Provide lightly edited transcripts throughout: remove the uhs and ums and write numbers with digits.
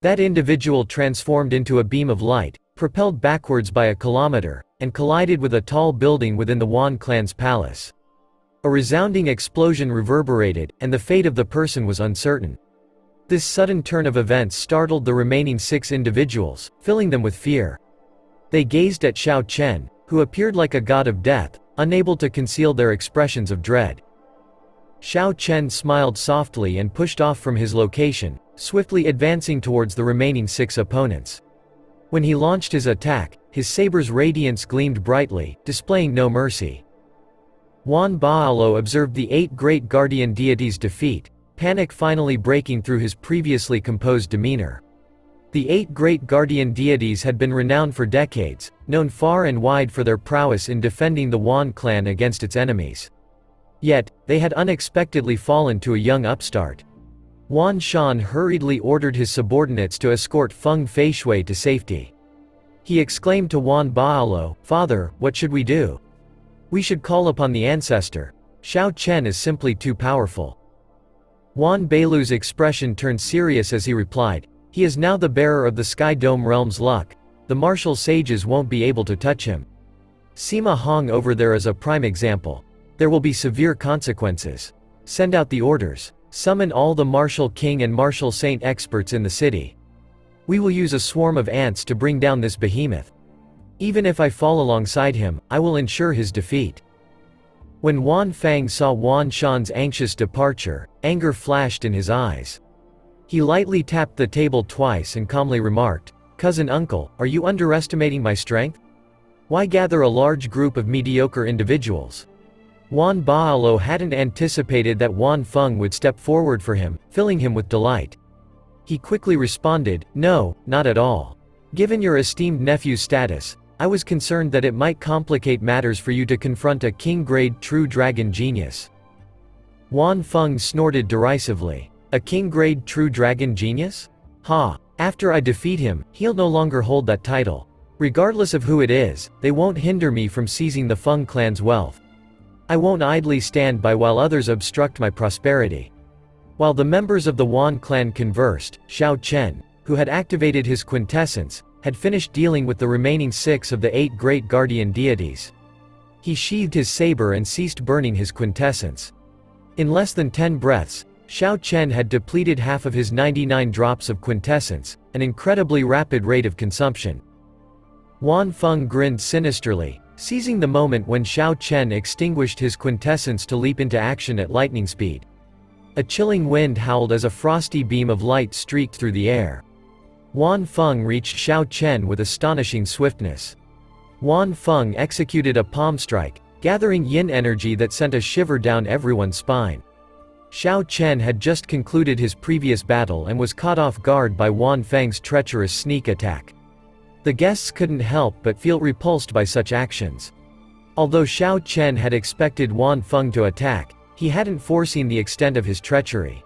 That individual transformed into a beam of light, propelled backwards by a kilometer, and collided with a tall building within the Wan clan's palace. A resounding explosion reverberated, and the fate of the person was uncertain. This sudden turn of events startled the remaining 6 individuals, filling them with fear. They gazed at Xiao Chen, who appeared like a god of death, unable to conceal their expressions of dread. Xiao Chen smiled softly and pushed off from his location, swiftly advancing towards the remaining 6 opponents. When he launched his attack, his saber's radiance gleamed brightly, displaying no mercy. Wan Baolo observed the 8 great guardian deities' defeat, panic finally breaking through his previously composed demeanor. The 8 great guardian deities had been renowned for decades, known far and wide for their prowess in defending the Wan clan against its enemies. Yet, they had unexpectedly fallen to a young upstart. Wan Shan hurriedly ordered his subordinates to escort Feng Feishui to safety. He exclaimed to Wan Baolo, "Father, what should we do? We should call upon the ancestor. Xiao Chen is simply too powerful." Wan Beilu's expression turned serious as he replied, "He is now the bearer of the Sky Dome realm's luck. The martial sages won't be able to touch him. Sima Hong over there is a prime example. There will be severe consequences. Send out the orders. Summon all the martial king and martial saint experts in the city. We will use a swarm of ants to bring down this behemoth. Even if I fall alongside him, I will ensure his defeat." When Wan Feng saw Wan Shan's anxious departure, anger flashed in his eyes. He lightly tapped the table twice and calmly remarked, "Cousin uncle, are you underestimating my strength? Why gather a large group of mediocre individuals?" Wan Baolo hadn't anticipated that Wan Feng would step forward for him, filling him with delight. He quickly responded, "No, not at all. Given your esteemed nephew's status, I was concerned that it might complicate matters for you to confront a king-grade true dragon genius." Wan Feng snorted derisively. "A king-grade true dragon genius? Ha! After I defeat him, he'll no longer hold that title. Regardless of who it is, they won't hinder me from seizing the Feng clan's wealth. I won't idly stand by while others obstruct my prosperity." While the members of the Wan clan conversed, Xiao Chen, who had activated his quintessence, had finished dealing with the remaining 6 of the 8 great guardian deities. He sheathed his saber and ceased burning his quintessence. In less than 10 breaths, Xiao Chen had depleted half of his 99 drops of quintessence, an incredibly rapid rate of consumption. Wan Feng grinned sinisterly, seizing the moment when Xiao Chen extinguished his quintessence to leap into action at lightning speed. A chilling wind howled as a frosty beam of light streaked through the air. Wan Feng reached Xiao Chen with astonishing swiftness. Wan Feng executed a palm strike, gathering yin energy that sent a shiver down everyone's spine. Xiao Chen had just concluded his previous battle and was caught off guard by Wan Feng's treacherous sneak attack. The guests couldn't help but feel repulsed by such actions. Although Xiao Chen had expected Wan Feng to attack, he hadn't foreseen the extent of his treachery.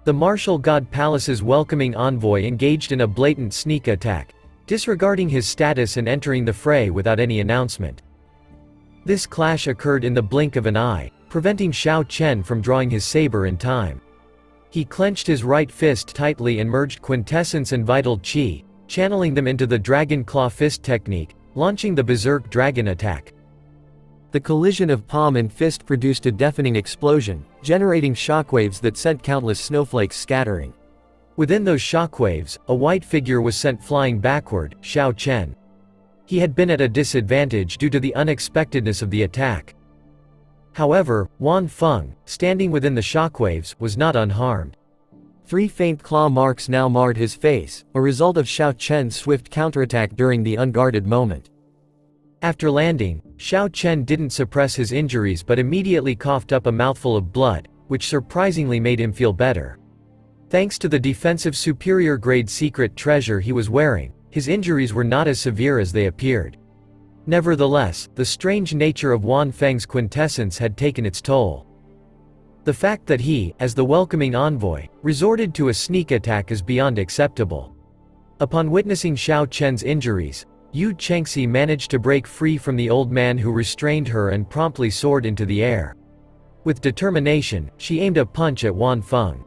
The martial god palace's welcoming envoy engaged in a blatant sneak attack, disregarding his status and entering the fray without any announcement. This clash occurred in the blink of an eye, preventing Xiao Chen from drawing his saber in time. He clenched his right fist tightly and merged quintessence and vital qi, channeling them into the Dragon Claw Fist technique, launching the Berserk Dragon attack. The collision of palm and fist produced a deafening explosion, generating shockwaves that sent countless snowflakes scattering. Within those shockwaves, a white figure was sent flying backward, Xiao Chen. He had been at a disadvantage due to the unexpectedness of the attack. However, Wan Feng, standing within the shockwaves, was not unharmed. 3 faint claw marks now marred his face, a result of Xiao Chen's swift counterattack during the unguarded moment. After landing, Xiao Chen didn't suppress his injuries but immediately coughed up a mouthful of blood, which surprisingly made him feel better. Thanks to the defensive superior grade secret treasure he was wearing, his injuries were not as severe as they appeared. Nevertheless, the strange nature of Wan Feng's quintessence had taken its toll. The fact that he, as the welcoming envoy, resorted to a sneak attack is beyond acceptable. Upon witnessing Xiao Chen's injuries, Yu Chengxi managed to break free from the old man who restrained her and promptly soared into the air. With determination, she aimed a punch at Wan Feng.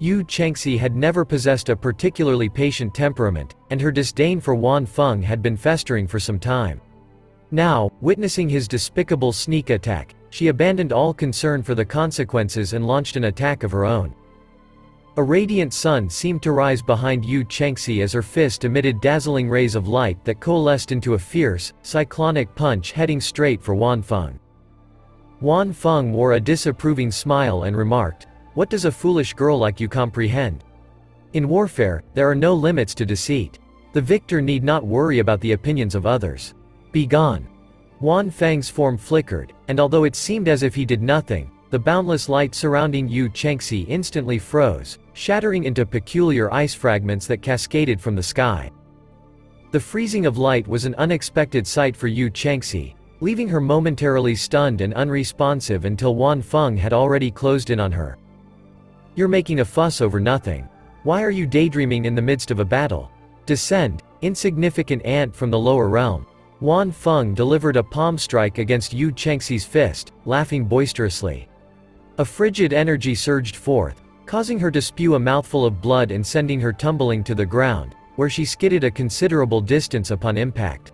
Yu Chengxi had never possessed a particularly patient temperament, and her disdain for Wan Feng had been festering for some time. Now, witnessing his despicable sneak attack, she abandoned all concern for the consequences and launched an attack of her own. A radiant sun seemed to rise behind Yu Chengxi as her fist emitted dazzling rays of light that coalesced into a fierce, cyclonic punch heading straight for Wan Feng. Wan Feng wore a disapproving smile and remarked, "What does a foolish girl like you comprehend? In warfare, there are no limits to deceit. The victor need not worry about the opinions of others. Be gone." Wan Feng's form flickered, and although it seemed as if he did nothing, the boundless light surrounding Yu Chengxi instantly froze, shattering into peculiar ice fragments that cascaded from the sky. The freezing of light was an unexpected sight for Yu Chengxi, leaving her momentarily stunned and unresponsive until Wan Feng had already closed in on her. "You're making a fuss over nothing. Why are you daydreaming in the midst of a battle? Descend, insignificant ant from the lower realm." Wan Feng delivered a palm strike against Yu Chengxi's fist, laughing boisterously. A frigid energy surged forth, causing her to spew a mouthful of blood and sending her tumbling to the ground, where she skidded a considerable distance upon impact.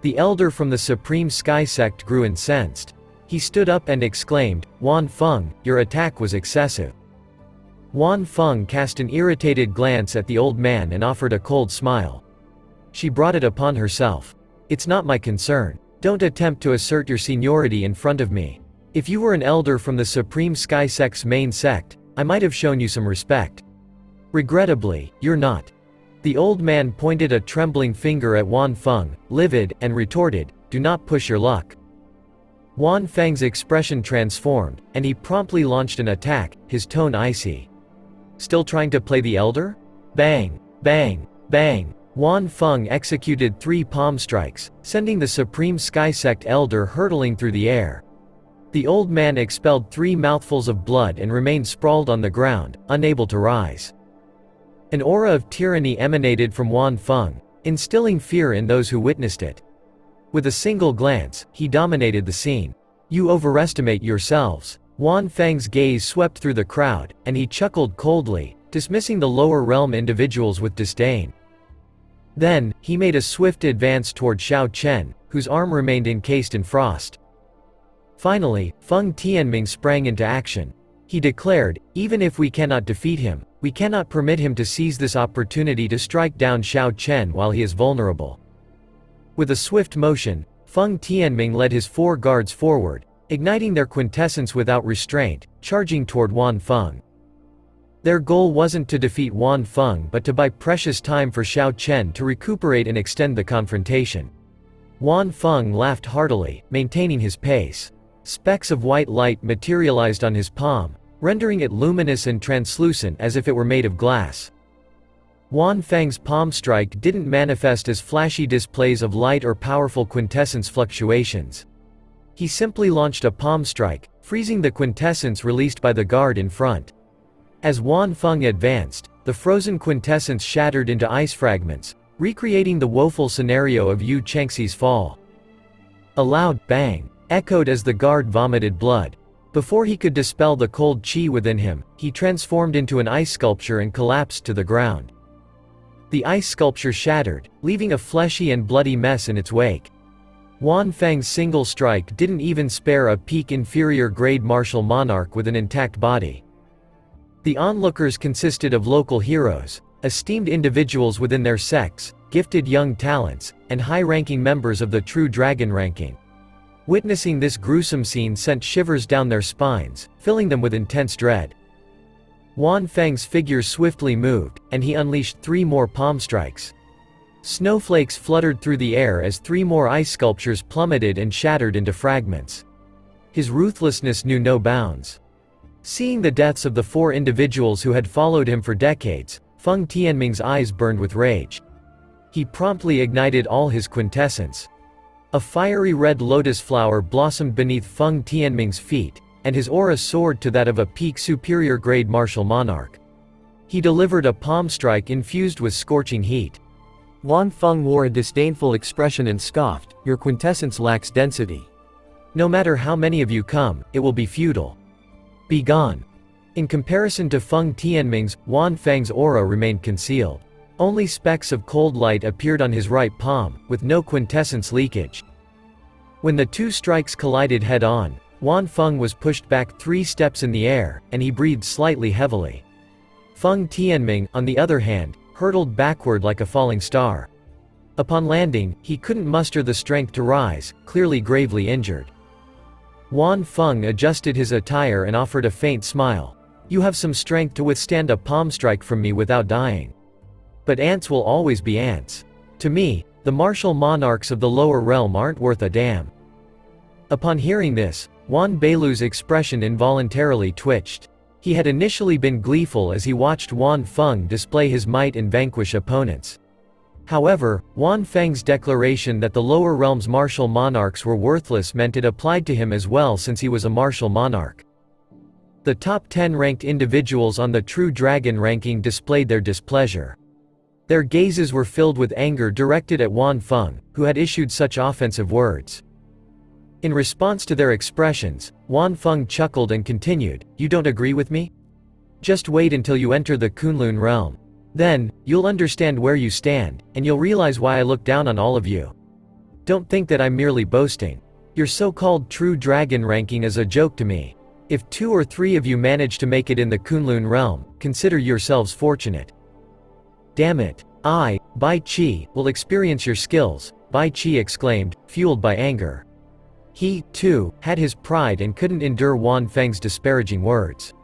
The elder from the Supreme Sky Sect grew incensed. He stood up and exclaimed, "Wan Feng, your attack was excessive." Wan Feng cast an irritated glance at the old man and offered a cold smile. "She brought it upon herself. It's not my concern. Don't attempt to assert your seniority in front of me. If you were an elder from the Supreme Sky Sect's main sect, I might have shown you some respect. Regrettably, you're not." The old man pointed a trembling finger at Wan Feng, livid, and retorted, "Do not push your luck." Wan Feng's expression transformed, and he promptly launched an attack, his tone icy. "Still trying to play the elder?" Bang! Bang! Bang! Wan Feng executed 3 palm strikes, sending the Supreme Sky Sect elder hurtling through the air. The old man expelled 3 mouthfuls of blood and remained sprawled on the ground, unable to rise. An aura of tyranny emanated from Wan Feng, instilling fear in those who witnessed it. With a single glance, he dominated the scene. "You overestimate yourselves." Wan Feng's gaze swept through the crowd, and he chuckled coldly, dismissing the lower realm individuals with disdain. Then, he made a swift advance toward Xiao Chen, whose arm remained encased in frost. Finally, Feng Tianming sprang into action. He declared, "Even if we cannot defeat him, we cannot permit him to seize this opportunity to strike down Xiao Chen while he is vulnerable." With a swift motion, Feng Tianming led his 4 guards forward, igniting their quintessence without restraint, charging toward Wan Feng. Their goal wasn't to defeat Wan Feng but to buy precious time for Xiao Chen to recuperate and extend the confrontation. Wan Feng laughed heartily, maintaining his pace. Specks of white light materialized on his palm, rendering it luminous and translucent as if it were made of glass. Wan Feng's palm strike didn't manifest as flashy displays of light or powerful quintessence fluctuations. He simply launched a palm strike, freezing the quintessence released by the guard in front. As Wan Feng advanced, the frozen quintessence shattered into ice fragments, recreating the woeful scenario of Yu Chengxi's fall. A loud bang echoed as the guard vomited blood. Before he could dispel the cold qi within him, he transformed into an ice sculpture and collapsed to the ground. The ice sculpture shattered, leaving a fleshy and bloody mess in its wake. Wan Feng's single strike didn't even spare a peak inferior grade martial monarch with an intact body. The onlookers consisted of local heroes, esteemed individuals within their sects, gifted young talents, and high-ranking members of the True Dragon ranking. Witnessing this gruesome scene sent shivers down their spines, filling them with intense dread. Wan Feng's figure swiftly moved, and he unleashed 3 more palm strikes. Snowflakes fluttered through the air as 3 more ice sculptures plummeted and shattered into fragments. His ruthlessness knew no bounds. Seeing the deaths of the 4 individuals who had followed him for decades, Feng Tianming's eyes burned with rage. He promptly ignited all his quintessence. A fiery red lotus flower blossomed beneath Feng Tianming's feet, and his aura soared to that of a peak superior grade martial monarch. He delivered a palm strike infused with scorching heat. Wan Feng wore a disdainful expression and scoffed, "Your quintessence lacks density. No matter how many of you come, it will be futile. Be gone." In comparison to Feng Tianming's, Wan Feng's aura remained concealed. Only specks of cold light appeared on his right palm, with no quintessence leakage. When the two strikes collided head-on, Wan Feng was pushed back 3 steps in the air, and he breathed slightly heavily. Feng Tianming, on the other hand, hurtled backward like a falling star. Upon landing, he couldn't muster the strength to rise, clearly gravely injured. Wan Feng adjusted his attire and offered a faint smile. "You have some strength to withstand a palm strike from me without dying. But ants will always be ants. To me, the martial monarchs of the lower realm aren't worth a damn." Upon hearing this, Wan Beilu's expression involuntarily twitched. He had initially been gleeful as he watched Wan Feng display his might and vanquish opponents. However, Wan Feng's declaration that the lower realm's martial monarchs were worthless meant it applied to him as well, since he was a martial monarch. The top 10 ranked individuals on the True Dragon ranking displayed their displeasure. Their gazes were filled with anger directed at Wan Feng, who had issued such offensive words. In response to their expressions, Wan Feng chuckled and continued, "You don't agree with me? Just wait until you enter the Kunlun realm. Then, you'll understand where you stand, and you'll realize why I look down on all of you. Don't think that I'm merely boasting. Your so-called True Dragon ranking is a joke to me. If 2 or 3 of you manage to make it in the Kunlun realm, consider yourselves fortunate. Damn it. I, Bai Qi, will experience your skills," Bai Qi exclaimed, fueled by anger. He, too, had his pride and couldn't endure Wan Feng's disparaging words.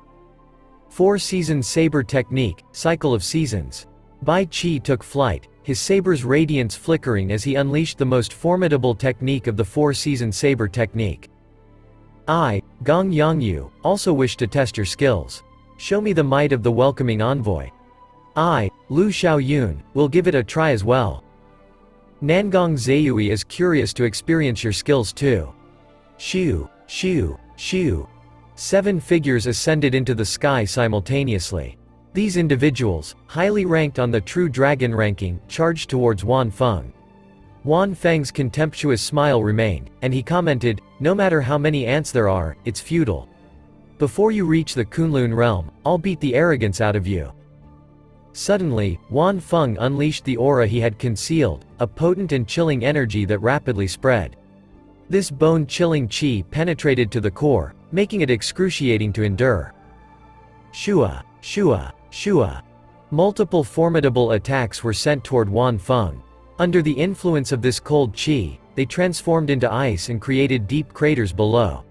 4-season saber technique, cycle of seasons. Bai Qi took flight, his saber's radiance flickering as he unleashed the most formidable technique of the 4-season saber technique. I, Gong Yangyu, also wish to test your skills. Show me the might of the welcoming envoy. I, Lu Xiaoyun, will give it a try as well. Nangong Zayui is curious to experience your skills too. Shoo, shoo, shoo. 7 figures ascended into the sky simultaneously. These individuals, highly ranked on the True Dragon ranking, charged towards Wan Feng. Wan Feng's contemptuous smile remained, and he commented, "No matter how many ants there are, it's futile. Before you reach the Kunlun realm, I'll beat the arrogance out of you." Suddenly, Wan Feng unleashed the aura he had concealed, a potent and chilling energy that rapidly spread. This bone-chilling qi penetrated to the core, making it excruciating to endure. Shua, shua, shua. Multiple formidable attacks were sent toward Wan Feng. Under the influence of this cold qi, they transformed into ice and created deep craters below.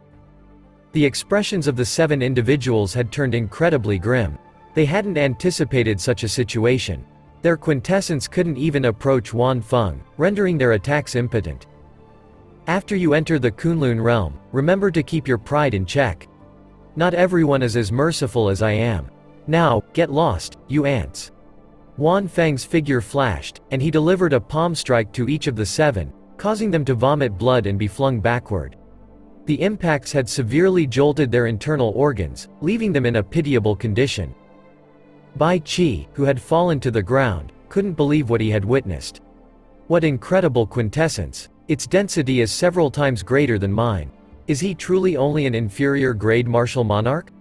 The expressions of the 7 individuals had turned incredibly grim. They hadn't anticipated such a situation. Their quintessence couldn't even approach Wan Feng, rendering their attacks impotent. After you enter the Kunlun realm, remember to keep your pride in check. Not everyone is as merciful as I am. Now, get lost, you ants. Wan Feng's figure flashed, and he delivered a palm strike to each of the 7, causing them to vomit blood and be flung backward. The impacts had severely jolted their internal organs, leaving them in a pitiable condition. Bai Qi, who had fallen to the ground, couldn't believe what he had witnessed. What incredible quintessence! Its density is several times greater than mine. Is he truly only an inferior grade martial monarch?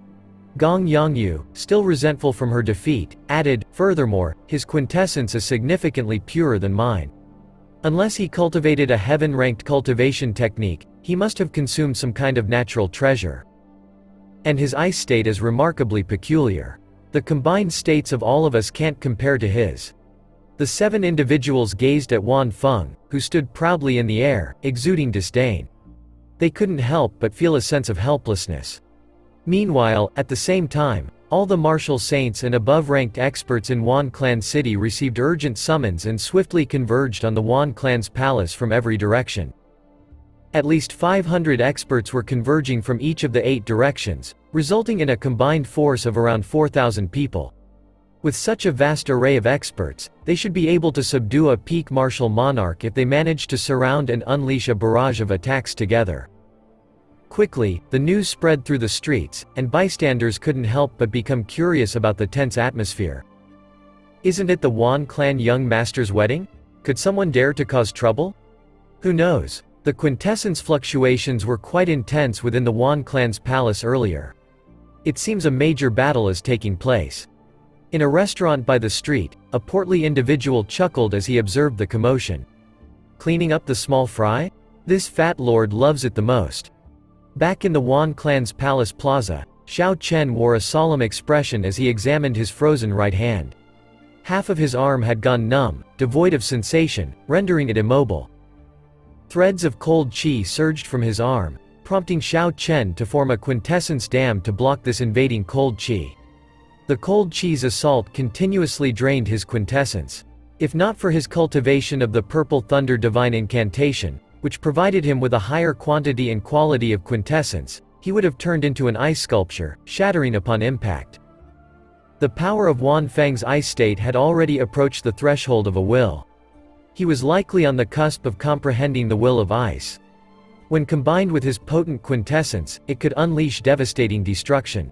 Gong Yangyu, still resentful from her defeat, added, "Furthermore, his quintessence is significantly purer than mine. Unless he cultivated a heaven-ranked cultivation technique, he must have consumed some kind of natural treasure. And his ice state is remarkably peculiar. The combined states of all of us can't compare to his." The 7 individuals gazed at Wan Feng, who stood proudly in the air, exuding disdain. They couldn't help but feel a sense of helplessness. Meanwhile, at the same time, all the martial saints and above-ranked experts in Wan Clan City received urgent summons and swiftly converged on the Wan Clan's palace from every direction. At least 500 experts were converging from each of the 8 directions, resulting in a combined force of around 4,000 people. With such a vast array of experts, they should be able to subdue a peak martial monarch if they manage to surround and unleash a barrage of attacks together. Quickly, the news spread through the streets, and bystanders couldn't help but become curious about the tense atmosphere. Isn't it the Wan Clan young master's wedding? Could someone dare to cause trouble? Who knows? The quintessence fluctuations were quite intense within the Wan Clan's palace earlier. It seems a major battle is taking place. In a restaurant by the street, a portly individual chuckled as he observed the commotion. Cleaning up the small fry? This fat lord loves it the most. Back in the Wan clan's palace plaza, Xiao Chen wore a solemn expression as he examined his frozen right hand. Half of his arm had gone numb, devoid of sensation, rendering it immobile. Threads of cold qi surged from his arm, prompting Xiao Chen to form a quintessence dam to block this invading cold qi. The cold qi's assault continuously drained his quintessence. If not for his cultivation of the Purple Thunder Divine Incantation, which provided him with a higher quantity and quality of quintessence, he would have turned into an ice sculpture, shattering upon impact. The power of Wan Feng's ice state had already approached the threshold of a will. He was likely on the cusp of comprehending the will of ice. When combined with his potent quintessence, it could unleash devastating destruction.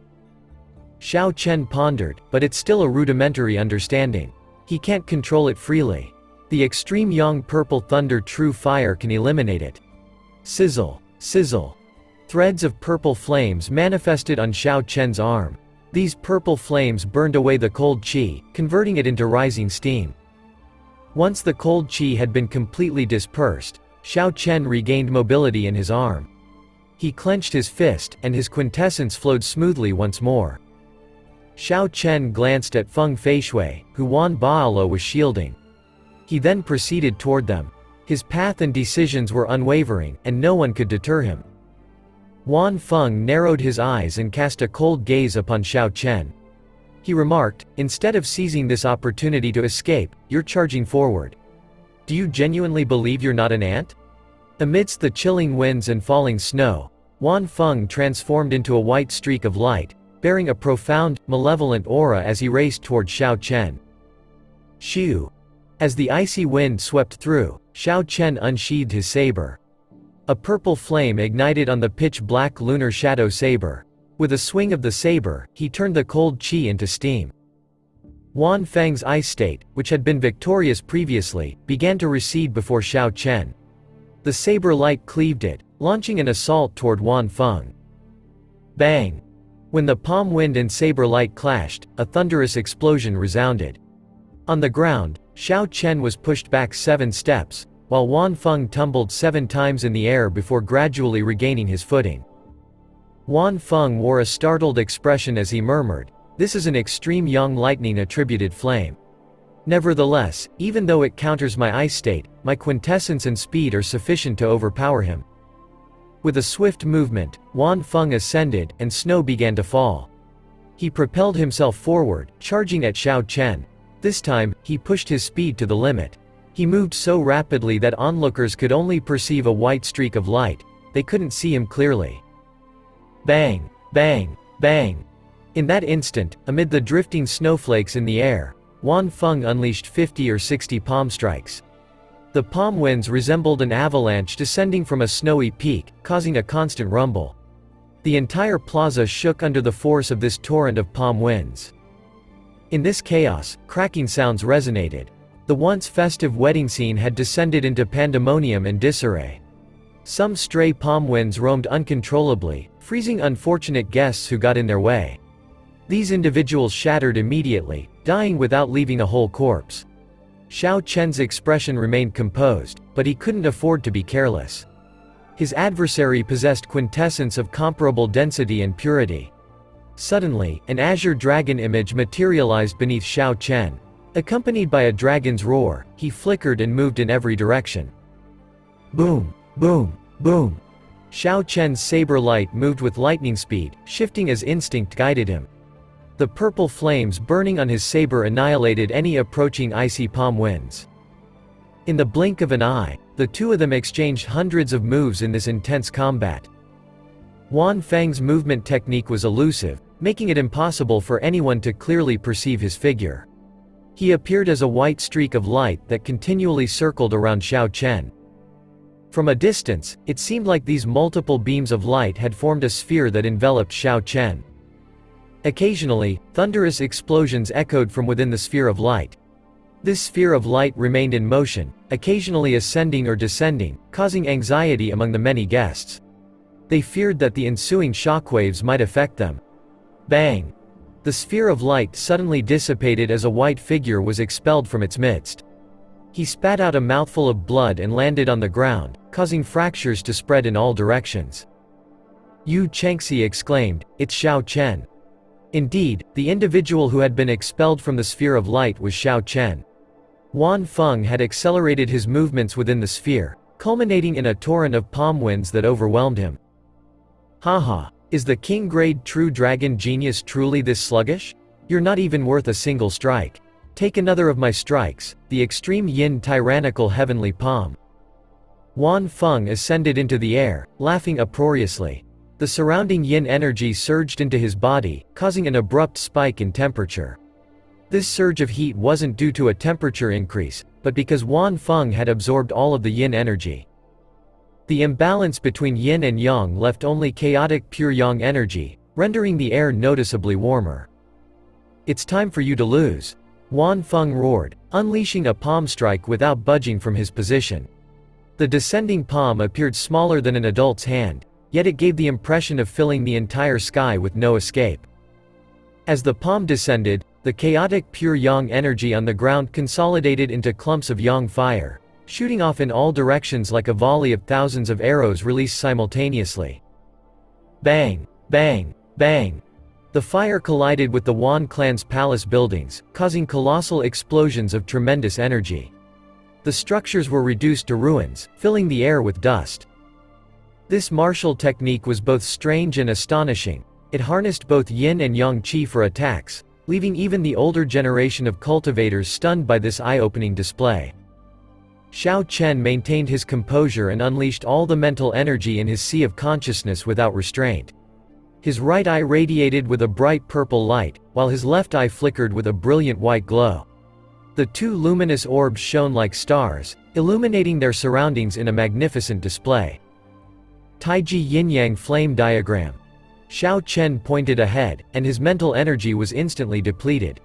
Xiao Chen pondered, but it's still a rudimentary understanding. He can't control it freely. The extreme Yang Purple Thunder True Fire can eliminate it. Sizzle, sizzle. Threads of purple flames manifested on Xiao Chen's arm. These purple flames burned away the cold qi, converting it into rising steam. Once the cold qi had been completely dispersed, Xiao Chen regained mobility in his arm. He clenched his fist, and his quintessence flowed smoothly once more. Xiao Chen glanced at Feng Feishui, who Wan Baolo was shielding. He then proceeded toward them. His path and decisions were unwavering, and no one could deter him. Wan Feng narrowed his eyes and cast a cold gaze upon Xiao Chen. He remarked, "Instead of seizing this opportunity to escape, you're charging forward. Do you genuinely believe you're not an ant?" Amidst the chilling winds and falling snow, Wan Feng transformed into a white streak of light, bearing a profound, malevolent aura as he raced toward Xiao Chen. Shoo! As the icy wind swept through, Xiao Chen unsheathed his saber. A purple flame ignited on the pitch-black lunar shadow saber. With a swing of the saber, he turned the cold qi into steam. Wan Feng's ice state, which had been victorious previously, began to recede before Xiao Chen. The saber light cleaved it, launching an assault toward Wan Feng. Bang! When the palm wind and saber light clashed, a thunderous explosion resounded. On the ground, Xiao Chen was pushed back 7 steps, while Wan Feng tumbled 7 times in the air before gradually regaining his footing. Wan Feng wore a startled expression as he murmured, "This is an extreme Yang lightning attributed flame. Nevertheless, even though it counters my ice state, my quintessence and speed are sufficient to overpower him." With a swift movement, Wan Feng ascended, and snow began to fall. He propelled himself forward, charging at Xiao Chen. This time, he pushed his speed to the limit. He moved so rapidly that onlookers could only perceive a white streak of light. They couldn't see him clearly. Bang! Bang! Bang! In that instant, amid the drifting snowflakes in the air, Wan Feng unleashed 50 or 60 palm strikes. The palm winds resembled an avalanche descending from a snowy peak, causing a constant rumble. The entire plaza shook under the force of this torrent of palm winds. In this chaos, cracking sounds resonated. The once festive wedding scene had descended into pandemonium and disarray. Some stray palm winds roamed uncontrollably, freezing unfortunate guests who got in their way. These individuals shattered immediately, dying without leaving a whole corpse. Xiao Chen's expression remained composed, but he couldn't afford to be careless. His adversary possessed quintessence of comparable density and purity. Suddenly, an azure dragon image materialized beneath Xiao Chen. Accompanied by a dragon's roar, he flickered and moved in every direction. Boom! Boom! Boom! Xiao Chen's saber light moved with lightning speed, shifting as instinct guided him. The purple flames burning on his saber annihilated any approaching icy palm winds. In the blink of an eye, the two of them exchanged hundreds of moves in this intense combat. Wan Feng's movement technique was elusive, making it impossible for anyone to clearly perceive his figure. He appeared as a white streak of light that continually circled around Xiao Chen. From a distance, it seemed like these multiple beams of light had formed a sphere that enveloped Xiao Chen. Occasionally, thunderous explosions echoed from within the sphere of light. This sphere of light remained in motion, occasionally ascending or descending, causing anxiety among the many guests. They feared that the ensuing shockwaves might affect them. Bang! The sphere of light suddenly dissipated as a white figure was expelled from its midst. He spat out a mouthful of blood and landed on the ground, causing fractures to spread in all directions. Yu Chengxi exclaimed, "It's Xiao Chen." Indeed, the individual who had been expelled from the sphere of light was Xiao Chen. Wan Feng had accelerated his movements within the sphere, culminating in a torrent of palm winds that overwhelmed him. Haha, is the king-grade true dragon genius truly this sluggish? You're not even worth a single strike. Take another of my strikes, the extreme yin tyrannical heavenly palm. Wan Feng ascended into the air, laughing uproariously. The surrounding yin energy surged into his body, causing an abrupt spike in temperature. This surge of heat wasn't due to a temperature increase, but because Wan Feng had absorbed all of the yin energy. The imbalance between yin and yang left only chaotic pure yang energy, rendering the air noticeably warmer. "It's time for you to lose," Wan Feng roared, unleashing a palm strike without budging from his position. The descending palm appeared smaller than an adult's hand, yet it gave the impression of filling the entire sky with no escape. As the palm descended, the chaotic pure yang energy on the ground consolidated into clumps of yang fire, shooting off in all directions like a volley of thousands of arrows released simultaneously. Bang! Bang! Bang! The fire collided with the Wan clan's palace buildings, causing colossal explosions of tremendous energy. The structures were reduced to ruins, filling the air with dust. This martial technique was both strange and astonishing. It harnessed both yin and yang qi for attacks, leaving even the older generation of cultivators stunned by this eye-opening display. Xiao Chen maintained his composure and unleashed all the mental energy in his sea of consciousness without restraint. His right eye radiated with a bright purple light, while his left eye flickered with a brilliant white glow. The two luminous orbs shone like stars, illuminating their surroundings in a magnificent display. Taiji Yin-Yang Flame Diagram. Xiao Chen pointed ahead, and his mental energy was instantly depleted.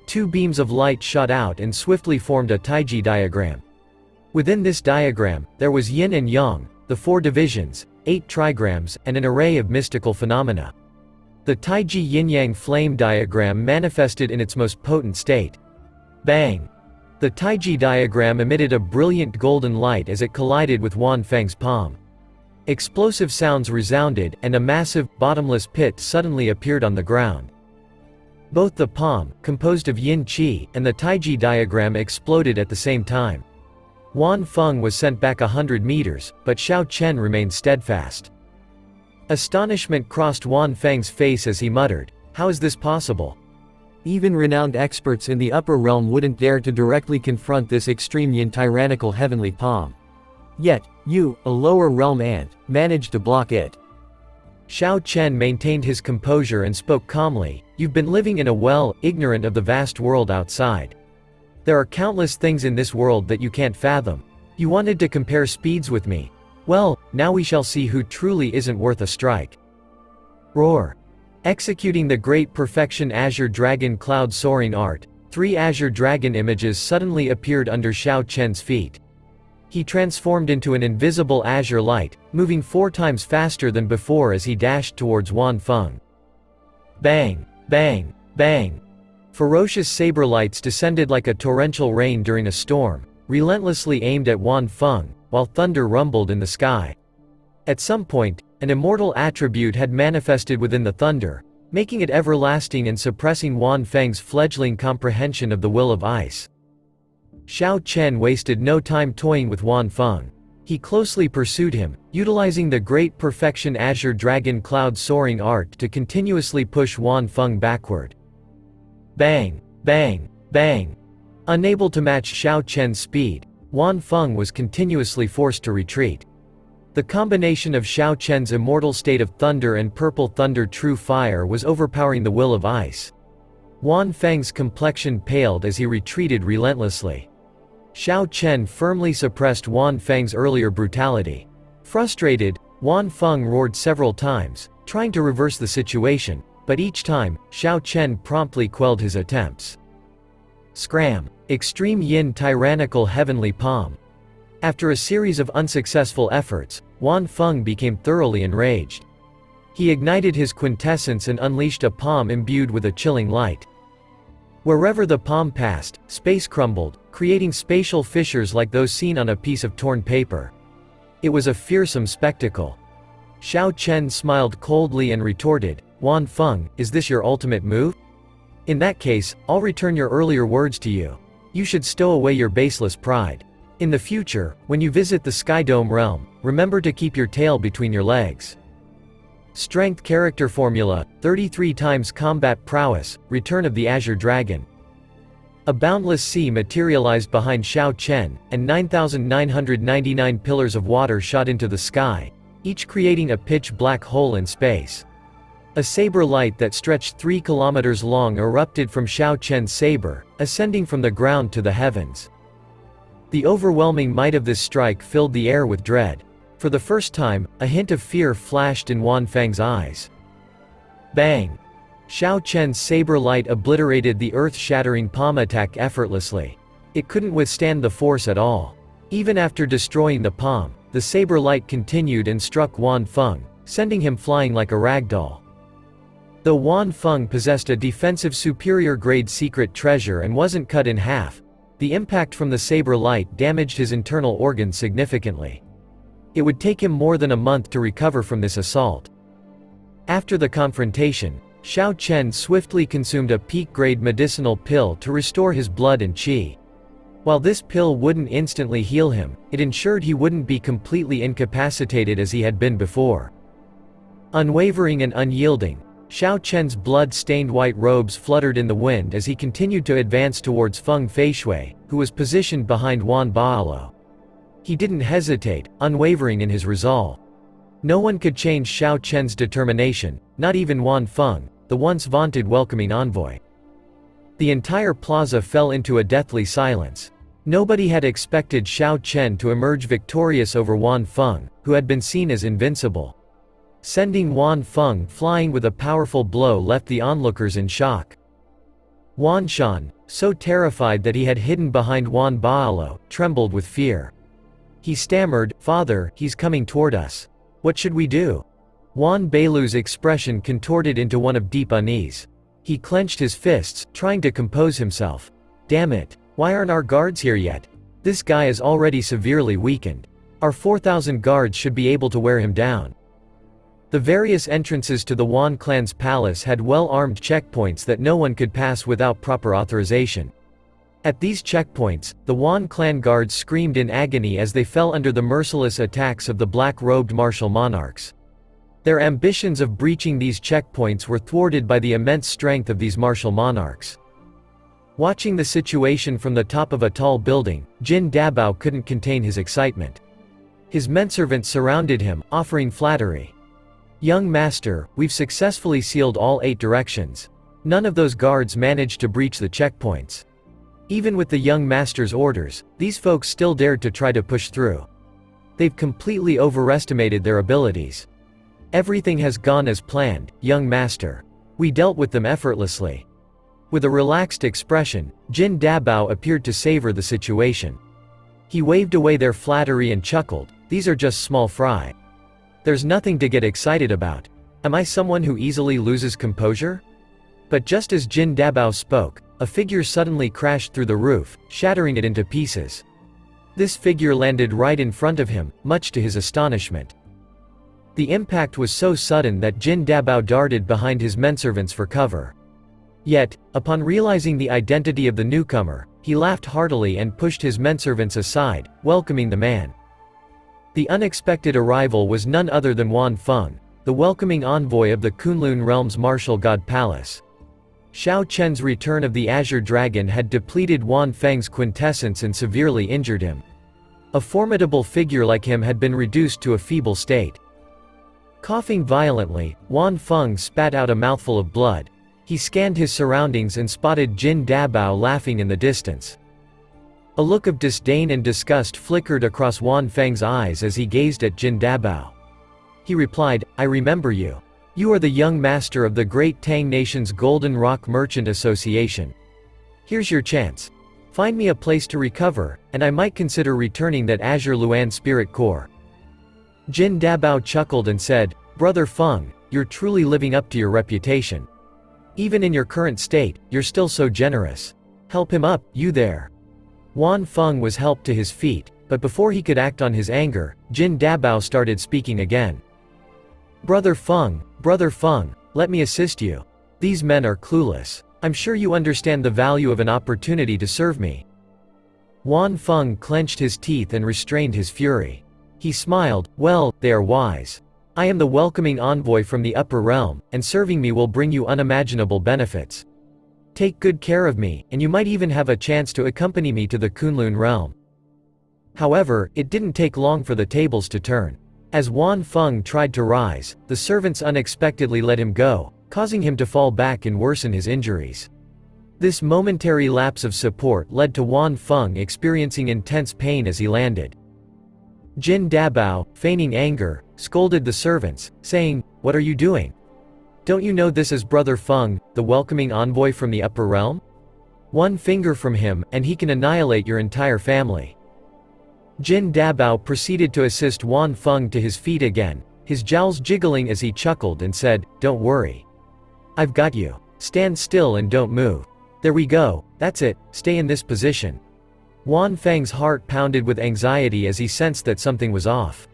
Two beams of light shot out and swiftly formed a Taiji diagram. Within this diagram, there was yin and yang, the 4 divisions, 8 trigrams, and an array of mystical phenomena. The Taiji Yin-Yang Flame Diagram manifested in its most potent state. Bang! The Taiji diagram emitted a brilliant golden light as it collided with Wan Feng's palm. Explosive sounds resounded, and a massive, bottomless pit suddenly appeared on the ground. Both the palm, composed of yin-qi, and the Taiji diagram exploded at the same time. Wan Feng was sent back 100 meters, but Xiao Chen remained steadfast. Astonishment crossed Wan Feng's face as he muttered, "How is this possible? Even renowned experts in the upper realm wouldn't dare to directly confront this extreme yin tyrannical heavenly palm. Yet, you, a lower realm ant, managed to block it." Xiao Chen maintained his composure and spoke calmly, "You've been living in a well, ignorant of the vast world outside. There are countless things in this world that you can't fathom. You wanted to compare speeds with me. Well, now we shall see who truly isn't worth a strike." Roar. Executing the Great Perfection Azure Dragon Cloud Soaring Art, 3 Azure Dragon images suddenly appeared under Xiao Chen's feet. He transformed into an invisible azure light, moving 4 times faster than before as he dashed towards Wan Feng. Bang! Bang! Bang! Ferocious saber lights descended like a torrential rain during a storm, relentlessly aimed at Wan Feng, while thunder rumbled in the sky. At some point, an immortal attribute had manifested within the thunder, making it everlasting and suppressing Wan Feng's fledgling comprehension of the will of ice. Xiao Chen wasted no time toying with Wan Feng. He closely pursued him, utilizing the Great Perfection Azure Dragon Cloud Soaring Art to continuously push Wan Feng backward. Bang! Bang! Bang! Unable to match Xiao Chen's speed, Wan Feng was continuously forced to retreat. The combination of Xiao Chen's immortal state of thunder and purple thunder true fire was overpowering the will of ice. Wan Feng's complexion paled as he retreated relentlessly. Xiao Chen firmly suppressed Wan Feng's earlier brutality. Frustrated, Wan Feng roared several times, trying to reverse the situation, but each time, Xiao Chen promptly quelled his attempts. Scram! Extreme Yin Tyrannical Heavenly Palm. After a series of unsuccessful efforts, Wan Feng became thoroughly enraged. He ignited his quintessence and unleashed a palm imbued with a chilling light. Wherever the palm passed, space crumbled, creating spatial fissures like those seen on a piece of torn paper. It was a fearsome spectacle. Xiao Chen smiled coldly and retorted, "Wan Feng, is this your ultimate move? In that case, I'll return your earlier words to you. You should stow away your baseless pride. In the future, when you visit the Sky Dome realm, remember to keep your tail between your legs." Strength Character Formula, 33 times Combat Prowess, Return of the Azure Dragon. A boundless sea materialized behind Xiao Chen, and 9,999 pillars of water shot into the sky, each creating a pitch-black hole in space. A saber light that stretched 3 kilometers long erupted from Xiao Chen's saber, ascending from the ground to the heavens. The overwhelming might of this strike filled the air with dread. For the first time, a hint of fear flashed in Wan Feng's eyes. Bang! Xiao Chen's saber light obliterated the earth-shattering palm attack effortlessly. It couldn't withstand the force at all. Even after destroying the palm, the saber light continued and struck Wan Feng, sending him flying like a ragdoll. Though Wan Feng possessed a defensive superior-grade secret treasure and wasn't cut in half, the impact from the saber light damaged his internal organs significantly. It would take him more than a month to recover from this assault. After the confrontation, Xiao Chen swiftly consumed a peak-grade medicinal pill to restore his blood and qi. While this pill wouldn't instantly heal him, it ensured he wouldn't be completely incapacitated as he had been before. Unwavering and unyielding, Xiao Chen's blood-stained white robes fluttered in the wind as he continued to advance towards Feng Feishui, who was positioned behind Wan Baolo. He didn't hesitate, unwavering in his resolve. No one could change Xiao Chen's determination, not even Wan Feng, the once vaunted welcoming envoy. The entire plaza fell into a deathly silence. Nobody had expected Xiao Chen to emerge victorious over Wan Feng, who had been seen as invincible. Sending Wan Feng flying with a powerful blow left the onlookers in shock. Wan Shan, so terrified that he had hidden behind Wan Baolo, trembled with fear. He stammered, "Father, he's coming toward us. What should we do?" Wan Beilu's expression contorted into one of deep unease. He clenched his fists, trying to compose himself. "Damn it, why aren't our guards here yet? This guy is already severely weakened. Our 4,000 guards should be able to wear him down." The various entrances to the Wan clan's palace had well-armed checkpoints that no one could pass without proper authorization. At these checkpoints, the Wan clan guards screamed in agony as they fell under the merciless attacks of the black-robed martial monarchs. Their ambitions of breaching these checkpoints were thwarted by the immense strength of these martial monarchs. Watching the situation from the top of a tall building, Jin Dabao couldn't contain his excitement. His menservants surrounded him, offering flattery. "Young master, we've successfully sealed all 8 directions. None of those guards managed to breach the checkpoints. Even with the young master's orders, these folks still dared to try to push through. They've completely overestimated their abilities. Everything has gone as planned, young master. We dealt with them effortlessly." With a relaxed expression, Jin Dabao appeared to savor the situation. He waved away their flattery and chuckled, "These are just small fry. There's nothing to get excited about. Am I someone who easily loses composure?" But just as Jin Dabao spoke, a figure suddenly crashed through the roof, shattering it into pieces. This figure landed right in front of him, much to his astonishment. The impact was so sudden that Jin Dabao darted behind his menservants for cover. Yet, upon realizing the identity of the newcomer, he laughed heartily and pushed his menservants aside, welcoming the man. The unexpected arrival was none other than Wan Feng, the welcoming envoy of the Kunlun realm's martial god palace. Xiao Chen's return of the Azure Dragon had depleted Wan Feng's quintessence and severely injured him. A formidable figure like him had been reduced to a feeble state. Coughing violently, Wan Feng spat out a mouthful of blood. He scanned his surroundings and spotted Jin Dabao laughing in the distance. A look of disdain and disgust flickered across Wan Feng's eyes as he gazed at Jin Dabao. He replied, "I remember you. You are the young master of the great Tang Nation's Golden Rock Merchant Association. Here's your chance. Find me a place to recover, and I might consider returning that Azure Luan spirit core." Jin Dabao chuckled and said, "Brother Feng, you're truly living up to your reputation. Even in your current state, you're still so generous. Help him up, you there." Wan Feng was helped to his feet, but before he could act on his anger, Jin Dabao started speaking again. Brother Feng, let me assist you. These men are clueless. I'm sure you understand the value of an opportunity to serve me." Wan Feng clenched his teeth and restrained his fury. He smiled, "Well, they are wise. I am the welcoming envoy from the upper realm, and serving me will bring you unimaginable benefits. Take good care of me, and you might even have a chance to accompany me to the Kunlun realm." However, it didn't take long for the tables to turn. As Wan Feng tried to rise, the servants unexpectedly let him go, causing him to fall back and worsen his injuries. This momentary lapse of support led to Wan Feng experiencing intense pain as he landed. Jin Dabao, feigning anger, scolded the servants, saying, "What are you doing? Don't you know this is Brother Feng, the welcoming envoy from the upper realm? One finger from him, and he can annihilate your entire family." Jin Dabao proceeded to assist Wan Feng to his feet again, his jowls jiggling as he chuckled and said, "Don't worry. I've got you. Stand still and don't move. There we go, that's it, stay in this position." Wan Feng's heart pounded with anxiety as he sensed that something was off.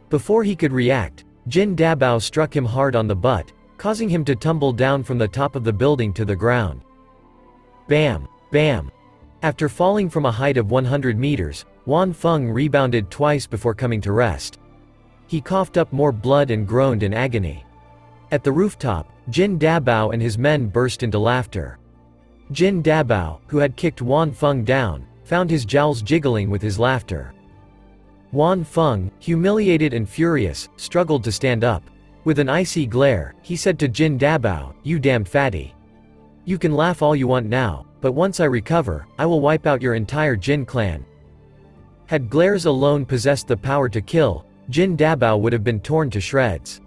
Before he could react, Jin Dabao struck him hard on the butt, causing him to tumble down from the top of the building to the ground. Bam! Bam! After falling from a height of 100 meters, Wan Feng rebounded twice before coming to rest. He coughed up more blood and groaned in agony. At the rooftop, Jin Dabao and his men burst into laughter. Jin Dabao, who had kicked Wan Feng down, found his jowls jiggling with his laughter. Wan Feng, humiliated and furious, struggled to stand up. With an icy glare, he said to Jin Dabao, "You damn fatty. You can laugh all you want now, but once I recover, I will wipe out your entire Jin clan." Had glares alone possessed the power to kill, Jin Dabao would have been torn to shreds.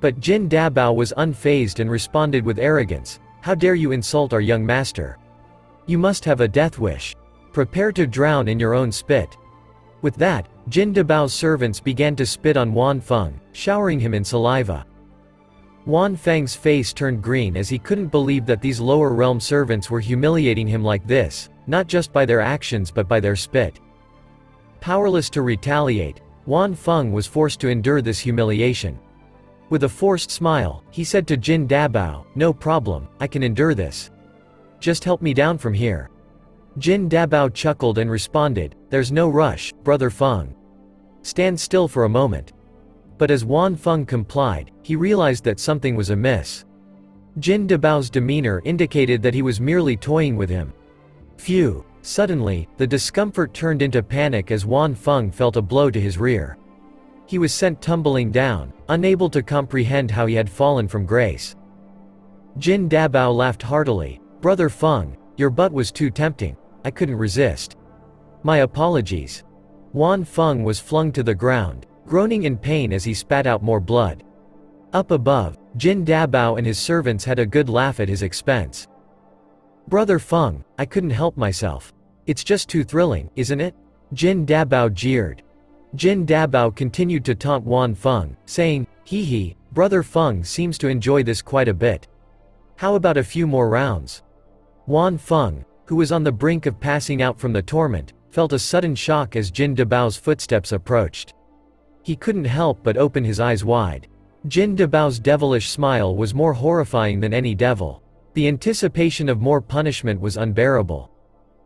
But Jin Dabao was unfazed and responded with arrogance, "How dare you insult our young master? You must have a death wish. Prepare to drown in your own spit." With that, Jin Dabao's servants began to spit on Wan Feng, showering him in saliva. Wan Feng's face turned green as he couldn't believe that these lower realm servants were humiliating him like this, not just by their actions but by their spit. Powerless to retaliate, Wan Feng was forced to endure this humiliation. With a forced smile, he said to Jin Dabao, "No problem, I can endure this. Just help me down from here." Jin Dabao chuckled and responded, "There's no rush, Brother Feng. Stand still for a moment." But as Wan Feng complied, he realized that something was amiss. Jin Dabao's demeanor indicated that he was merely toying with him. Phew! Suddenly, the discomfort turned into panic as Wan Feng felt a blow to his rear. He was sent tumbling down, unable to comprehend how he had fallen from grace. Jin Dabao laughed heartily, "Brother Feng, your butt was too tempting. I couldn't resist. My apologies." Wan Feng was flung to the ground, groaning in pain as he spat out more blood. Up above, Jin Dabao and his servants had a good laugh at his expense. "Brother Feng, I couldn't help myself. It's just too thrilling, isn't it?" Jin Dabao jeered. Jin Dabao continued to taunt Wan Feng, saying, "Hee hee, Brother Feng seems to enjoy this quite a bit. How about a few more rounds?" Wan Feng, who was on the brink of passing out from the torment, felt a sudden shock as Jin Dabao's footsteps approached. He couldn't help but open his eyes wide. Jin Dabao's devilish smile was more horrifying than any devil. The anticipation of more punishment was unbearable.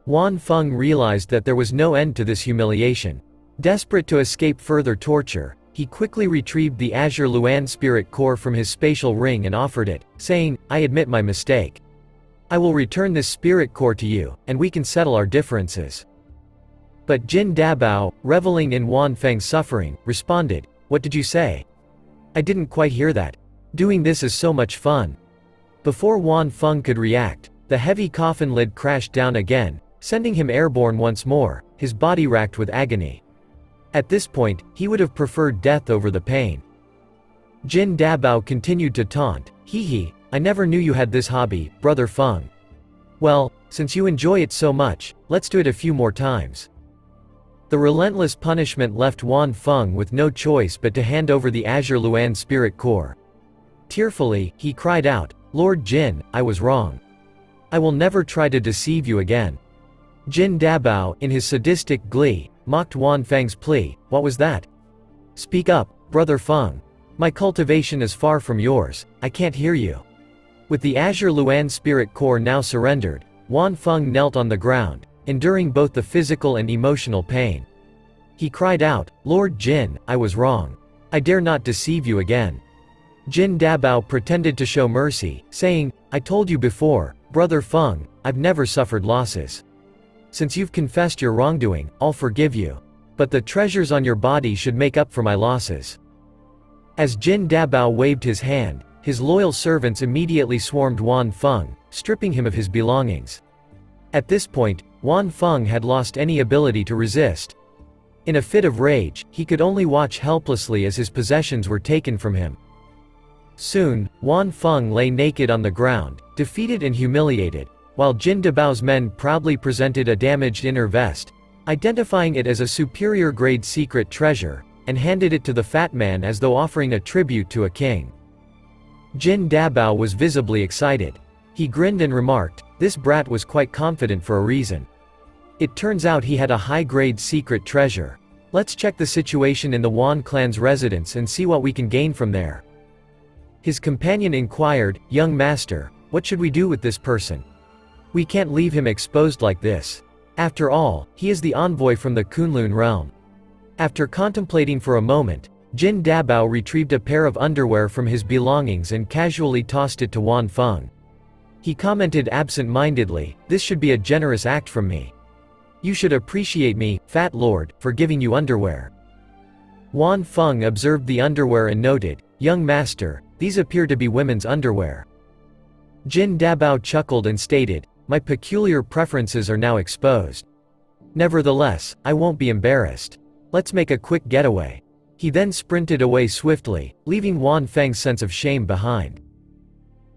Wan Feng realized that there was no end to this humiliation. Desperate to escape further torture, he quickly retrieved the Azure Luan spirit core from his spatial ring and offered it, saying, "I admit my mistake. I will return this spirit core to you, and we can settle our differences." But Jin Dabao, reveling in Wan Feng's suffering, responded, "What did you say? I didn't quite hear that. Doing this is so much fun." Before Wan Feng could react, the heavy coffin lid crashed down again, sending him airborne once more, his body racked with agony. At this point, he would have preferred death over the pain. Jin Dabao continued to taunt, "Hee hee, I never knew you had this hobby, Brother Feng. Well, since you enjoy it so much, let's do it a few more times." The relentless punishment left Wan Feng with no choice but to hand over the Azure Luan spirit core. Tearfully, he cried out, "Lord Jin, I was wrong. I will never try to deceive you again." Jin Dabao, in his sadistic glee, mocked Wan Feng's plea. "What was that? Speak up, Brother Feng. My cultivation is far from yours, I can't hear you." With the Azure Luan spirit core now surrendered, Wan Feng knelt on the ground, enduring both the physical and emotional pain. He cried out, "Lord Jin, I was wrong. I dare not deceive you again." Jin Dabao pretended to show mercy, saying, "I told you before, Brother Feng, I've never suffered losses. Since you've confessed your wrongdoing, I'll forgive you. But the treasures on your body should make up for my losses." As Jin Dabao waved his hand, his loyal servants immediately swarmed Wan Feng, stripping him of his belongings. At this point, Wan Feng had lost any ability to resist. In a fit of rage, he could only watch helplessly as his possessions were taken from him. Soon, Wan Feng lay naked on the ground, defeated and humiliated, while Jin Dabao's men proudly presented a damaged inner vest, identifying it as a superior grade secret treasure, and handed it to the fat man as though offering a tribute to a king. Jin Dabao was visibly excited. He grinned and remarked, "This brat was quite confident for a reason. It turns out he had a high-grade secret treasure. Let's check the situation in the Wan clan's residence and see what we can gain from there." His companion inquired, "Young master, what should we do with this person? We can't leave him exposed like this. After all, he is the envoy from the Kunlun realm." After contemplating for a moment, Jin Dabao retrieved a pair of underwear from his belongings and casually tossed it to Wan Feng. He commented absent-mindedly, "This should be a generous act from me. You should appreciate me, fat lord, for giving you underwear." Wan Feng observed the underwear and noted, "Young master, these appear to be women's underwear." Jin Dabao chuckled and stated, "My peculiar preferences are now exposed. Nevertheless, I won't be embarrassed. Let's make a quick getaway." He then sprinted away swiftly, leaving Wan Feng's sense of shame behind.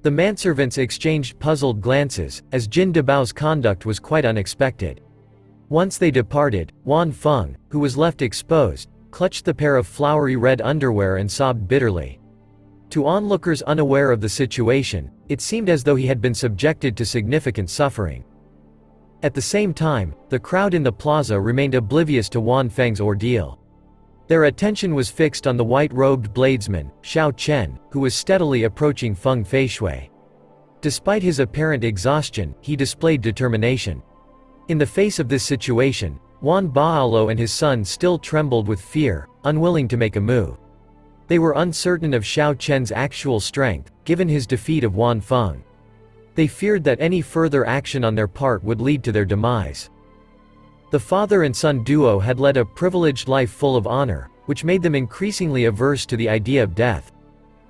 The manservants exchanged puzzled glances, as Jin Dabao's conduct was quite unexpected. Once they departed, Wan Feng, who was left exposed, clutched the pair of flowery red underwear and sobbed bitterly. To onlookers unaware of the situation, it seemed as though he had been subjected to significant suffering. At the same time, the crowd in the plaza remained oblivious to Wan Feng's ordeal. Their attention was fixed on the white-robed bladesman, Xiao Chen, who was steadily approaching Feng Feishui. Despite his apparent exhaustion, he displayed determination. In the face of this situation, Wan Baolo and his son still trembled with fear, unwilling to make a move. They were uncertain of Xiao Chen's actual strength, given his defeat of Wan Feng. They feared that any further action on their part would lead to their demise. The father and son duo had led a privileged life full of honor, which made them increasingly averse to the idea of death.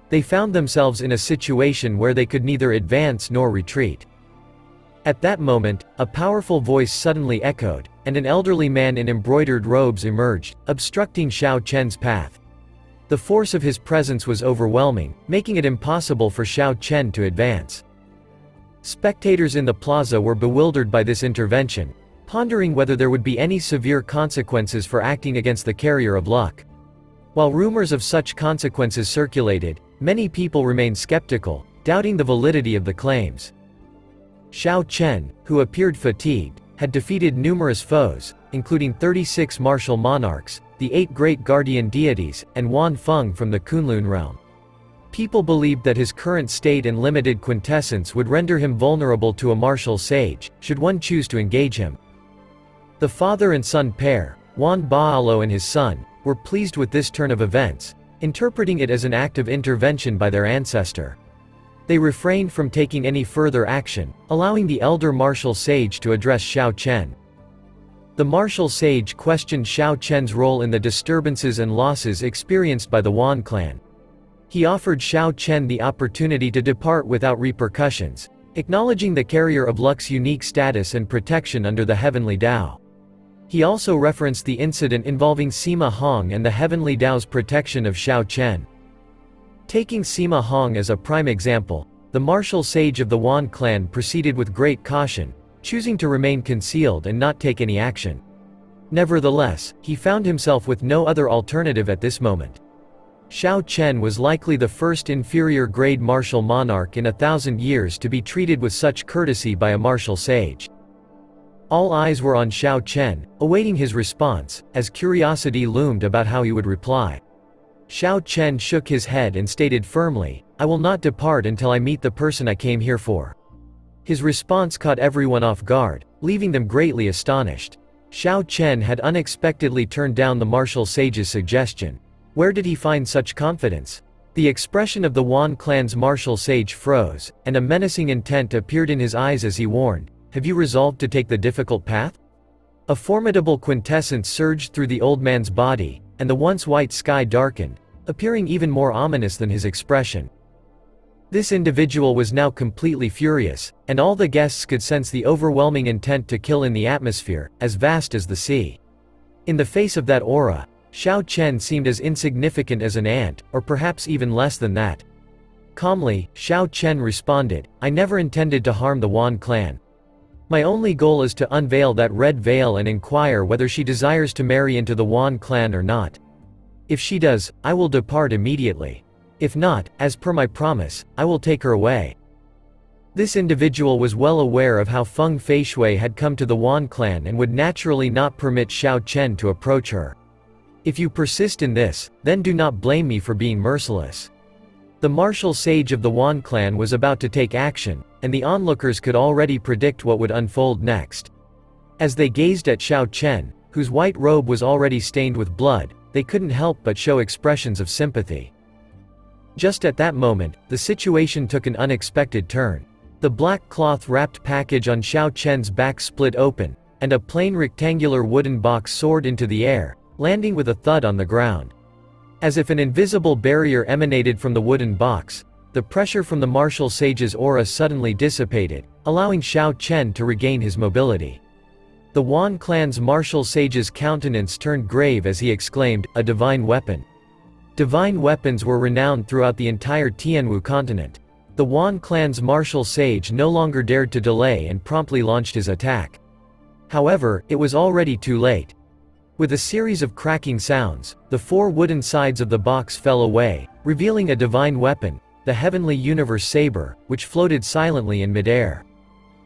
They found themselves in a situation where they could neither advance nor retreat. At that moment, a powerful voice suddenly echoed, and an elderly man in embroidered robes emerged, obstructing Xiao Chen's path. The force of his presence was overwhelming, making it impossible for Xiao Chen to advance. Spectators in the plaza were bewildered by this intervention, pondering whether there would be any severe consequences for acting against the carrier of luck. While rumors of such consequences circulated, many people remained skeptical, doubting the validity of the claims. Xiao Chen, who appeared fatigued, had defeated numerous foes, including 36 martial monarchs, the 8 great guardian deities, and Wan Feng from the Kunlun realm. People believed that his current state and limited quintessence would render him vulnerable to a martial sage, should one choose to engage him. The father and son pair, Wan Baolo and his son, were pleased with this turn of events, interpreting it as an act of intervention by their ancestor. They refrained from taking any further action, allowing the elder martial sage to address Xiao Chen. The martial sage questioned Xiao Chen's role in the disturbances and losses experienced by the Wan clan. He offered Xiao Chen the opportunity to depart without repercussions, acknowledging the carrier of luck's unique status and protection under the heavenly Tao. He also referenced the incident involving Sima Hong and the heavenly Tao's protection of Xiao Chen. Taking Sima Hong as a prime example, the martial sage of the Wan clan proceeded with great caution, choosing to remain concealed and not take any action. Nevertheless, he found himself with no other alternative at this moment. Xiao Chen was likely the first inferior-grade martial monarch in 1,000 years to be treated with such courtesy by a martial sage. All eyes were on Xiao Chen, awaiting his response, as curiosity loomed about how he would reply. Xiao Chen shook his head and stated firmly, "I will not depart until I meet the person I came here for." His response caught everyone off guard, leaving them greatly astonished. Xiao Chen had unexpectedly turned down the martial sage's suggestion. Where did he find such confidence? The expression of the Wan clan's martial sage froze, and a menacing intent appeared in his eyes as he warned, "Have you resolved to take the difficult path?" A formidable quintessence surged through the old man's body, and the once white sky darkened, appearing even more ominous than his expression. This individual was now completely furious, and all the guests could sense the overwhelming intent to kill in the atmosphere, as vast as the sea. In the face of that aura, Xiao Chen seemed as insignificant as an ant, or perhaps even less than that. Calmly, Xiao Chen responded, "I never intended to harm the Wan clan. My only goal is to unveil that red veil and inquire whether she desires to marry into the Wan clan or not. If she does, I will depart immediately. If not, as per my promise, I will take her away." This individual was well aware of how Feng Feishui had come to the Wan clan and would naturally not permit Xiao Chen to approach her. "If you persist in this, then do not blame me for being merciless." The martial sage of the Wan clan was about to take action, and the onlookers could already predict what would unfold next. As they gazed at Xiao Chen, whose white robe was already stained with blood, they couldn't help but show expressions of sympathy. Just at that moment, the situation took an unexpected turn. The black cloth-wrapped package on Xiao Chen's back split open, and a plain rectangular wooden box soared into the air, landing with a thud on the ground. As if an invisible barrier emanated from the wooden box, the pressure from the martial sage's aura suddenly dissipated, allowing Xiao Chen to regain his mobility. The Wan clan's martial sage's countenance turned grave as he exclaimed, "A divine weapon." Divine weapons were renowned throughout the entire Tianwu continent. The Wan clan's martial sage no longer dared to delay and promptly launched his attack. However, it was already too late. With a series of cracking sounds, the four wooden sides of the box fell away, revealing a divine weapon, the Heavenly Universe Saber, which floated silently in midair.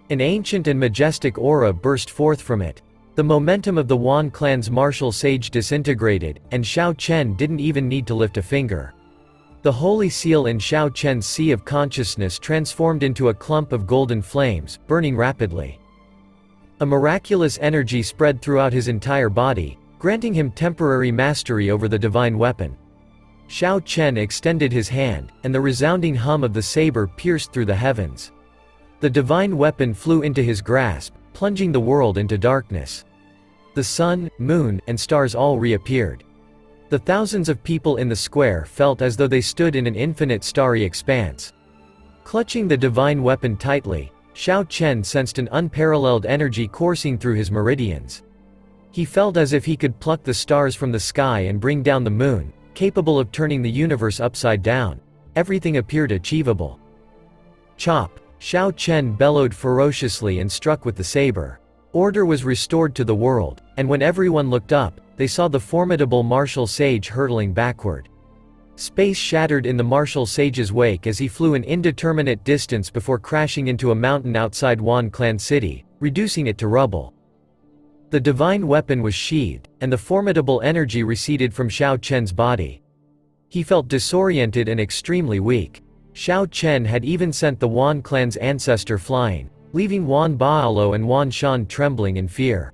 An ancient and majestic aura burst forth from it. The momentum of the Wan clan's martial sage disintegrated, and Xiao Chen didn't even need to lift a finger. The holy seal in Xiao Chen's sea of consciousness transformed into a clump of golden flames, burning rapidly. A miraculous energy spread throughout his entire body, granting him temporary mastery over the divine weapon. Xiao Chen extended his hand, and the resounding hum of the saber pierced through the heavens. The divine weapon flew into his grasp, plunging the world into darkness. The sun, moon, and stars all reappeared. The thousands of people in the square felt as though they stood in an infinite starry expanse. Clutching the divine weapon tightly, Xiao Chen sensed an unparalleled energy coursing through his meridians. He felt as if he could pluck the stars from the sky and bring down the moon, capable of turning the universe upside down. Everything appeared achievable. Chop! Xiao Chen bellowed ferociously and struck with the saber. Order was restored to the world, and when everyone looked up, they saw the formidable martial sage hurtling backward. Space shattered in the martial sage's wake as he flew an indeterminate distance before crashing into a mountain outside Wan Clan City, reducing it to rubble. The divine weapon was sheathed, and the formidable energy receded from Xiao Chen's body. He felt disoriented and extremely weak. Xiao Chen had even sent the Wan clan's ancestor flying, leaving Wan Baolo and Wan Shan trembling in fear.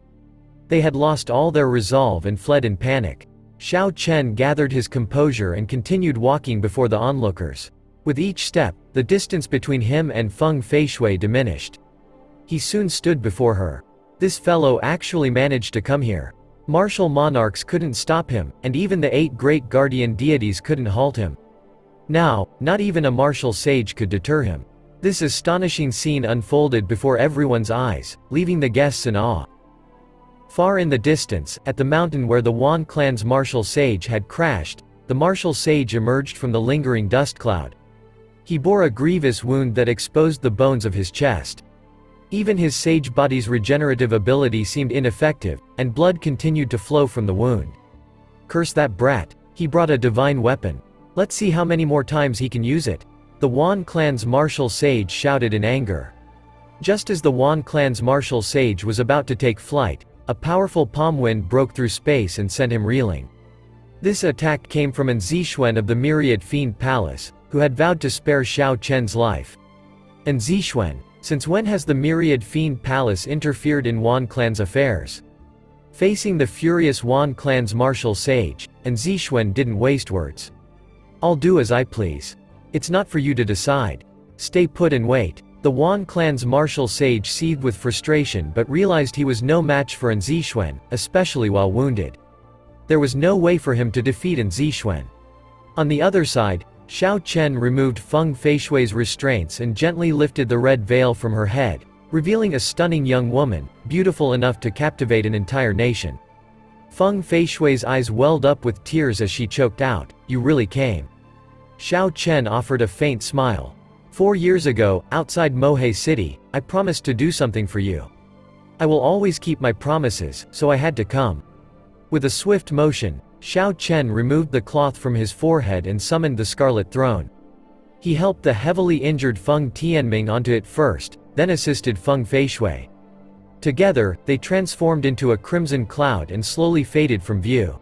They had lost all their resolve and fled in panic. Xiao Chen gathered his composure and continued walking before the onlookers. With each step, the distance between him and Feng Feishui diminished. He soon stood before her. This fellow actually managed to come here. Martial monarchs couldn't stop him, and even the 8 great guardian deities couldn't halt him. Now, not even a martial sage could deter him. This astonishing scene unfolded before everyone's eyes, leaving the guests in awe. Far in the distance, at the mountain where the Wan clan's martial sage had crashed, the martial sage emerged from the lingering dust cloud. He bore a grievous wound that exposed the bones of his chest. Even his sage body's regenerative ability seemed ineffective, and blood continued to flow from the wound. Curse that brat, he brought a divine weapon. Let's see how many more times he can use it. The Wan clan's martial sage shouted in anger. Just as the Wan clan's martial sage was about to take flight, a powerful palm wind broke through space and sent him reeling. This attack came from An Zixuan of the Myriad Fiend Palace, who had vowed to spare Xiao Chen's life. An Zixuan, since when has the Myriad Fiend Palace interfered in Wan clan's affairs? Facing the furious Wan clan's martial sage, An Zixuan didn't waste words. I'll do as I please. It's not for you to decide. Stay put and wait. The Wan clan's martial sage seethed with frustration but realized he was no match for An Zixuan, especially while wounded. There was no way for him to defeat An Zixuan. On the other side, Xiao Chen removed Feng Feishui's restraints and gently lifted the red veil from her head, revealing a stunning young woman, beautiful enough to captivate an entire nation. Feng Feishui's eyes welled up with tears as she choked out, "You really came." Xiao Chen offered a faint smile. 4 years ago, outside Mohe City, I promised to do something for you. I will always keep my promises, so I had to come. With a swift motion, Xiao Chen removed the cloth from his forehead and summoned the Scarlet Throne. He helped the heavily injured Feng Tianming onto it first, then assisted Feng Feishui. Together, they transformed into a crimson cloud and slowly faded from view.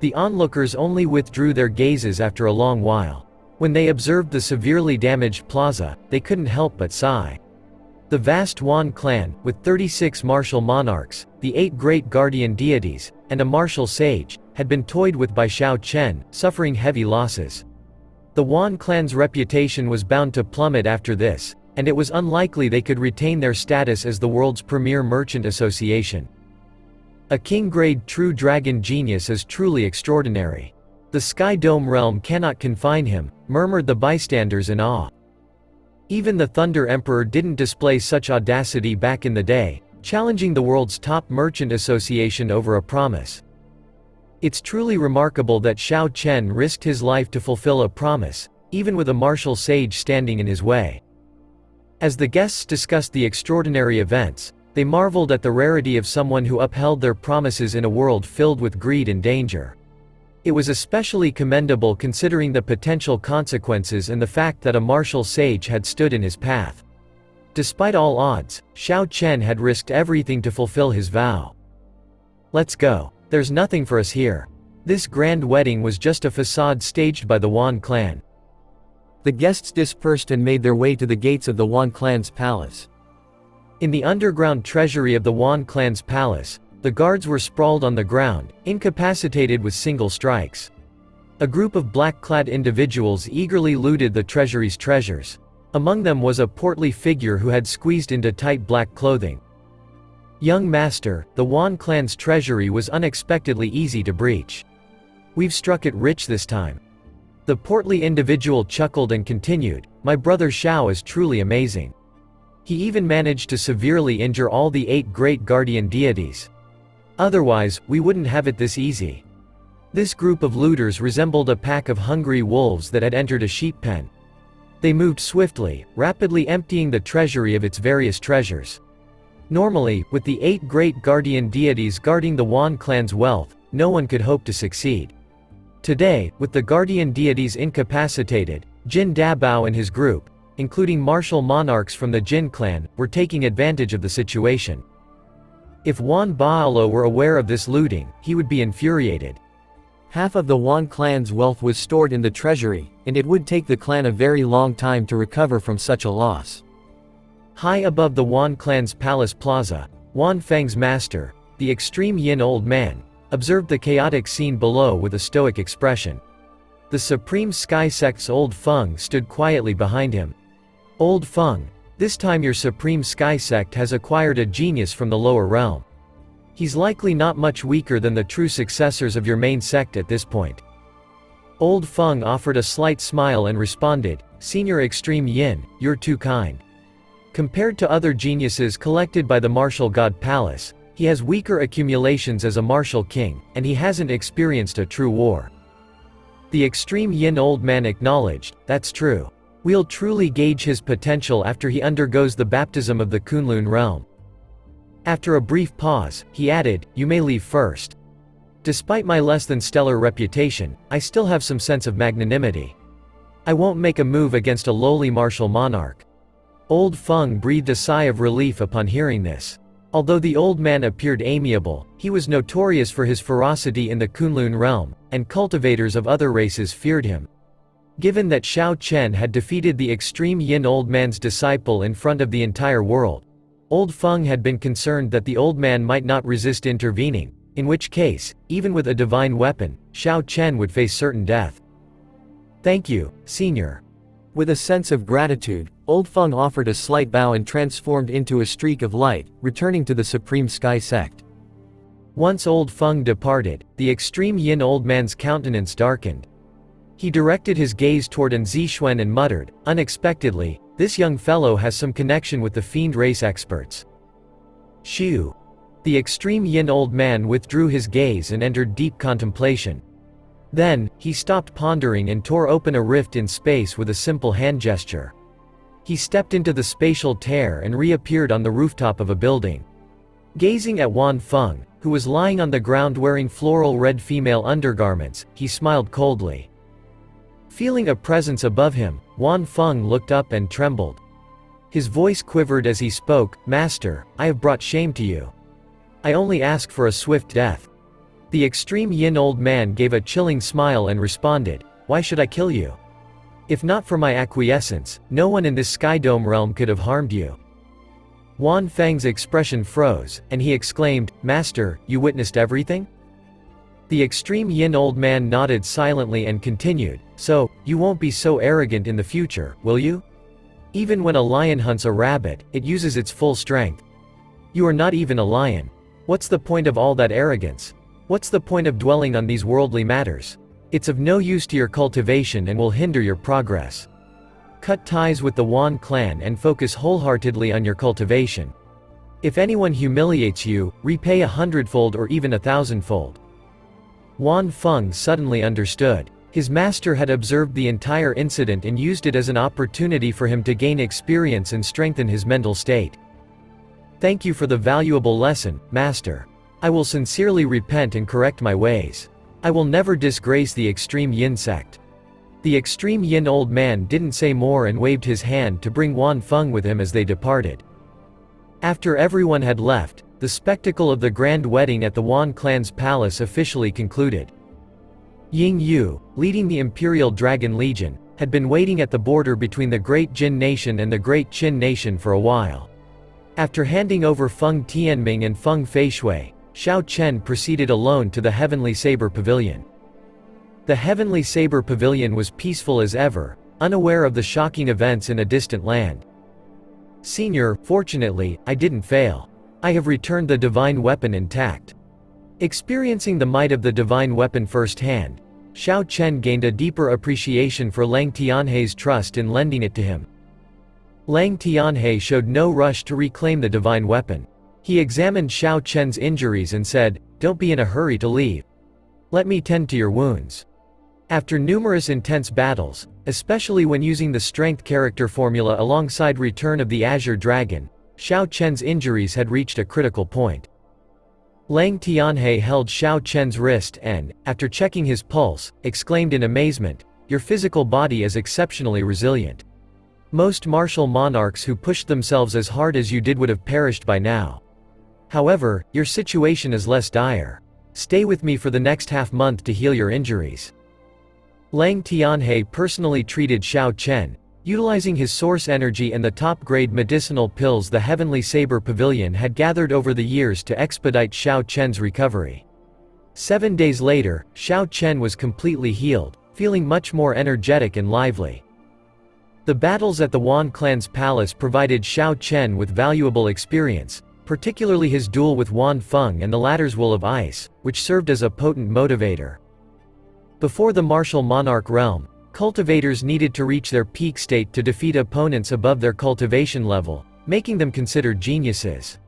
The onlookers only withdrew their gazes after a long while. When they observed the severely damaged plaza, they couldn't help but sigh. The vast Wan clan, with 36 martial monarchs, the 8 great guardian deities, and a martial sage, had been toyed with by Xiao Chen, suffering heavy losses. The Wan clan's reputation was bound to plummet after this, and it was unlikely they could retain their status as the world's premier merchant association. A king-grade true dragon genius is truly extraordinary. The Sky Dome realm cannot confine him, murmured the bystanders in awe. Even the Thunder Emperor didn't display such audacity back in the day, challenging the world's top merchant association over a promise. It's truly remarkable that Xiao Chen risked his life to fulfill a promise, even with a martial sage standing in his way. As the guests discussed the extraordinary events, they marveled at the rarity of someone who upheld their promises in a world filled with greed and danger. It was especially commendable considering the potential consequences and the fact that a martial sage had stood in his path. Despite all odds, Xiao Chen had risked everything to fulfill his vow. Let's go. There's nothing for us here. This grand wedding was just a facade staged by the Wan clan. The guests dispersed and made their way to the gates of the Wan clan's palace. In the underground treasury of the Wan clan's palace, the guards were sprawled on the ground, incapacitated with single strikes. A group of black-clad individuals eagerly looted the treasury's treasures. Among them was a portly figure who had squeezed into tight black clothing. Young master, the Wan clan's treasury was unexpectedly easy to breach. We've struck it rich this time. The portly individual chuckled and continued, my brother Xiao is truly amazing. He even managed to severely injure all the 8 great guardian deities. Otherwise, we wouldn't have it this easy. This group of looters resembled a pack of hungry wolves that had entered a sheep pen. They moved swiftly, rapidly emptying the treasury of its various treasures. Normally, with the 8 great guardian deities guarding the Wan clan's wealth, no one could hope to succeed. Today, with the guardian deities incapacitated, Jin Dabao and his group, including martial monarchs from the Jin clan, were taking advantage of the situation. If Wan Baolo were aware of this looting, he would be infuriated. Half of the Wan clan's wealth was stored in the treasury, and it would take the clan a very long time to recover from such a loss. High above the Wan clan's palace plaza, Wan Feng's master, the extreme Yin old man, observed the chaotic scene below with a stoic expression. The Supreme Sky Sect's Old Feng stood quietly behind him. Old Feng, this time your Supreme Sky Sect has acquired a genius from the lower realm. He's likely not much weaker than the true successors of your main sect at this point. Old Feng offered a slight smile and responded, Senior Extreme Yin, you're too kind. Compared to other geniuses collected by the Martial God Palace, he has weaker accumulations as a martial king, and he hasn't experienced a true war. The Extreme Yin old man acknowledged, that's true. We'll truly gauge his potential after he undergoes the baptism of the Kunlun realm. After a brief pause, he added, you may leave first. Despite my less than stellar reputation, I still have some sense of magnanimity. I won't make a move against a lowly martial monarch." Old Feng breathed a sigh of relief upon hearing this. Although the old man appeared amiable, he was notorious for his ferocity in the Kunlun realm, and cultivators of other races feared him. Given that Xiao Chen had defeated the extreme Yin old man's disciple in front of the entire world, Old Feng had been concerned that the old man might not resist intervening, in which case, even with a divine weapon, Xiao Chen would face certain death. "Thank you, Senior." With a sense of gratitude, Old Feng offered a slight bow and transformed into a streak of light, returning to the Supreme Sky Sect. Once Old Feng departed, the extreme Yin old man's countenance darkened. He directed his gaze toward An Zixuan and muttered, "Unexpectedly, this young fellow has some connection with the fiend race experts." Shoo! The extreme Yin old man withdrew his gaze and entered deep contemplation. Then, he stopped pondering and tore open a rift in space with a simple hand gesture. He stepped into the spatial tear and reappeared on the rooftop of a building. Gazing at Wan Feng, who was lying on the ground wearing floral red female undergarments, he smiled coldly. Feeling a presence above him, Wan Feng looked up and trembled. His voice quivered as he spoke, "Master, I have brought shame to you. I only ask for a swift death." The extreme Yin old man gave a chilling smile and responded, "Why should I kill you? If not for my acquiescence, no one in this Sky Dome realm could have harmed you." Wan Feng's expression froze, and he exclaimed, "Master, you witnessed everything?" The extreme Yin old man nodded silently and continued, "So, you won't be so arrogant in the future, will you? Even when a lion hunts a rabbit, it uses its full strength. You are not even a lion. What's the point of all that arrogance? What's the point of dwelling on these worldly matters? It's of no use to your cultivation and will hinder your progress. Cut ties with the Wan clan and focus wholeheartedly on your cultivation. If anyone humiliates you, repay 100-fold or even 1,000-fold." Wan Feng suddenly understood. His master had observed the entire incident and used it as an opportunity for him to gain experience and strengthen his mental state. "Thank you for the valuable lesson, Master. I will sincerely repent and correct my ways. I will never disgrace the extreme Yin sect." The extreme Yin old man didn't say more and waved his hand to bring Wan Feng with him as they departed. After everyone had left, the spectacle of the grand wedding at the Wan clan's palace officially concluded. Ying Yu, leading the Imperial Dragon Legion, had been waiting at the border between the Great Jin Nation and the Great Qin Nation for a while. After handing over Feng Tianming and Feng Feishui, Xiao Chen proceeded alone to the Heavenly Saber Pavilion. The Heavenly Saber Pavilion was peaceful as ever, unaware of the shocking events in a distant land. "Senior, fortunately, I didn't fail. I have returned the divine weapon intact." Experiencing the might of the divine weapon firsthand, Xiao Chen gained a deeper appreciation for Lang Tianhei's trust in lending it to him. Lang Tianhei showed no rush to reclaim the divine weapon. He examined Xiao Chen's injuries and said, "Don't be in a hurry to leave. Let me tend to your wounds." After numerous intense battles, especially when using the strength character formula alongside Return of the Azure Dragon, Xiao Chen's injuries had reached a critical point. Lang Tianhei held Xiao Chen's wrist and, after checking his pulse, exclaimed in amazement, "Your physical body is exceptionally resilient. Most martial monarchs who pushed themselves as hard as you did would have perished by now. However, your situation is less dire. Stay with me for the next half-month to heal your injuries." Lang Tianhei personally treated Xiao Chen, utilizing his source energy and the top-grade medicinal pills the Heavenly Saber Pavilion had gathered over the years to expedite Xiao Chen's recovery. 7 days later, Xiao Chen was completely healed, feeling much more energetic and lively. The battles at the Wan clan's palace provided Xiao Chen with valuable experience, particularly his duel with Wan Feng and the latter's Will of Ice, which served as a potent motivator. Before the martial monarch realm, cultivators needed to reach their peak state to defeat opponents above their cultivation level, making them considered geniuses.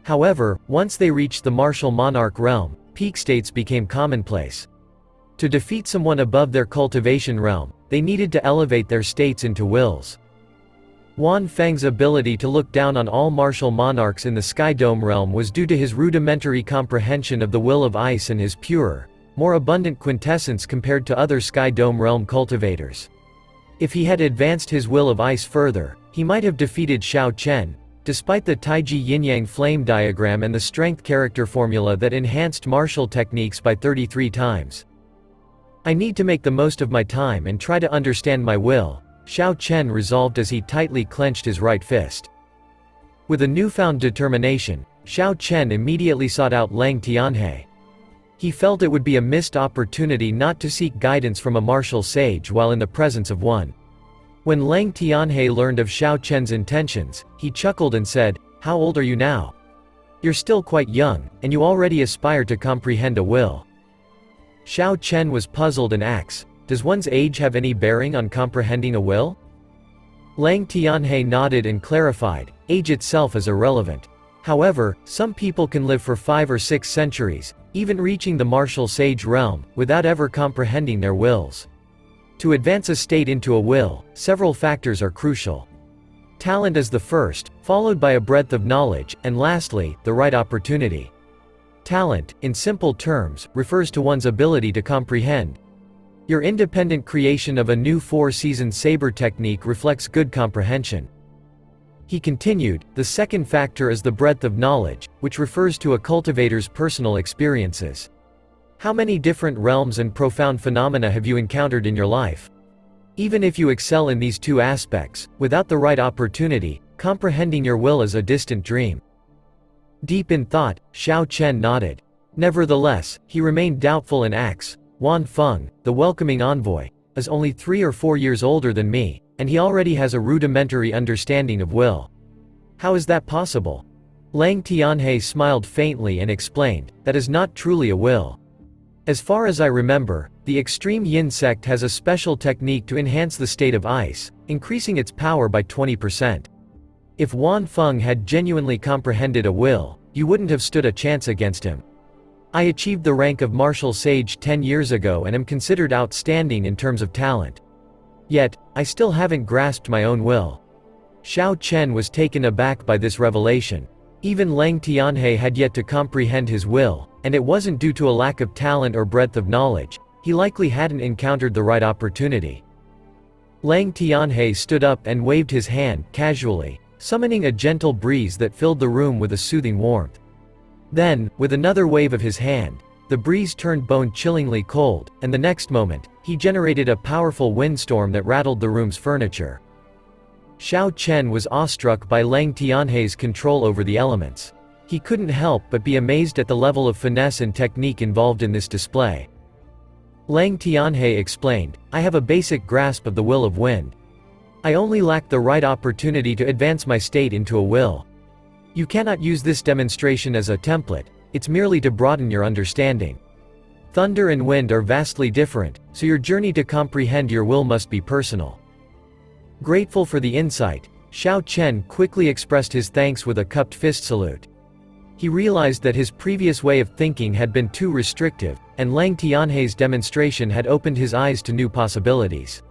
However, once they reached the martial monarch realm, peak states became commonplace. To defeat someone above their cultivation realm, they needed to elevate their states into wills. Wan Feng's ability to look down on all martial monarchs in the Sky Dome realm was due to his rudimentary comprehension of the will of ice and his purer, more abundant quintessence compared to other Sky Dome realm cultivators. If he had advanced his will of ice further, he might have defeated Xiao Chen, despite the Taiji Yin-Yang flame diagram and the strength character formula that enhanced martial techniques by 33 times. I need to make the most of my time and try to understand my will, Xiao Chen resolved as he tightly clenched his right fist. With a newfound determination, Xiao Chen immediately sought out Lang Tianhe. He felt it would be a missed opportunity not to seek guidance from a martial sage while in the presence of one. When Lang Tianhe learned of Xiao Chen's intentions, he chuckled and said, "How old are you now? You're still quite young, and you already aspire to comprehend a will." Xiao Chen was puzzled and asked, "Does one's age have any bearing on comprehending a will?" Lang Tianhe nodded and clarified, "Age itself is irrelevant. However, some people can live for 5 or 6 centuries, even reaching the martial sage realm, without ever comprehending their wills. To advance a state into a will, several factors are crucial. Talent is the first, followed by a breadth of knowledge, and lastly, the right opportunity. Talent, in simple terms, refers to one's ability to comprehend. Your independent creation of a new 4-season saber technique reflects good comprehension." He continued, "The second factor is the breadth of knowledge, which refers to a cultivator's personal experiences. How many different realms and profound phenomena have you encountered in your life? Even if you excel in these 2 aspects, without the right opportunity, comprehending your will is a distant dream." Deep in thought, Xiao Chen nodded. Nevertheless, he remained doubtful and asked, "Wan Feng, the welcoming envoy, is only 3 or 4 years older than me, and he already has a rudimentary understanding of will. How is that possible?" Lang Tianhe smiled faintly and explained, "That is not truly a will. As far as I remember, the extreme yin sect has a special technique to enhance the state of ice, increasing its power by 20%. If Wan Feng had genuinely comprehended a will, you wouldn't have stood a chance against him. I achieved the rank of martial sage 10 years ago and am considered outstanding in terms of talent. Yet, I still haven't grasped my own will." Xiao Chen was taken aback by this revelation. Even Lang Tianhe had yet to comprehend his will, and it wasn't due to a lack of talent or breadth of knowledge, he likely hadn't encountered the right opportunity. Lang Tianhe stood up and waved his hand, casually, summoning a gentle breeze that filled the room with a soothing warmth. Then, with another wave of his hand, the breeze turned bone-chillingly cold, and the next moment, he generated a powerful windstorm that rattled the room's furniture. Xiao Chen was awestruck by Lang Tianhe's control over the elements. He couldn't help but be amazed at the level of finesse and technique involved in this display. Lang Tianhe explained, "I have a basic grasp of the will of wind. I only lack the right opportunity to advance my state into a will. You cannot use this demonstration as a template, it's merely to broaden your understanding. Thunder and wind are vastly different, so your journey to comprehend your will must be personal." Grateful for the insight, Xiao Chen quickly expressed his thanks with a cupped fist salute. He realized that his previous way of thinking had been too restrictive, and Lang Tianhe's demonstration had opened his eyes to new possibilities.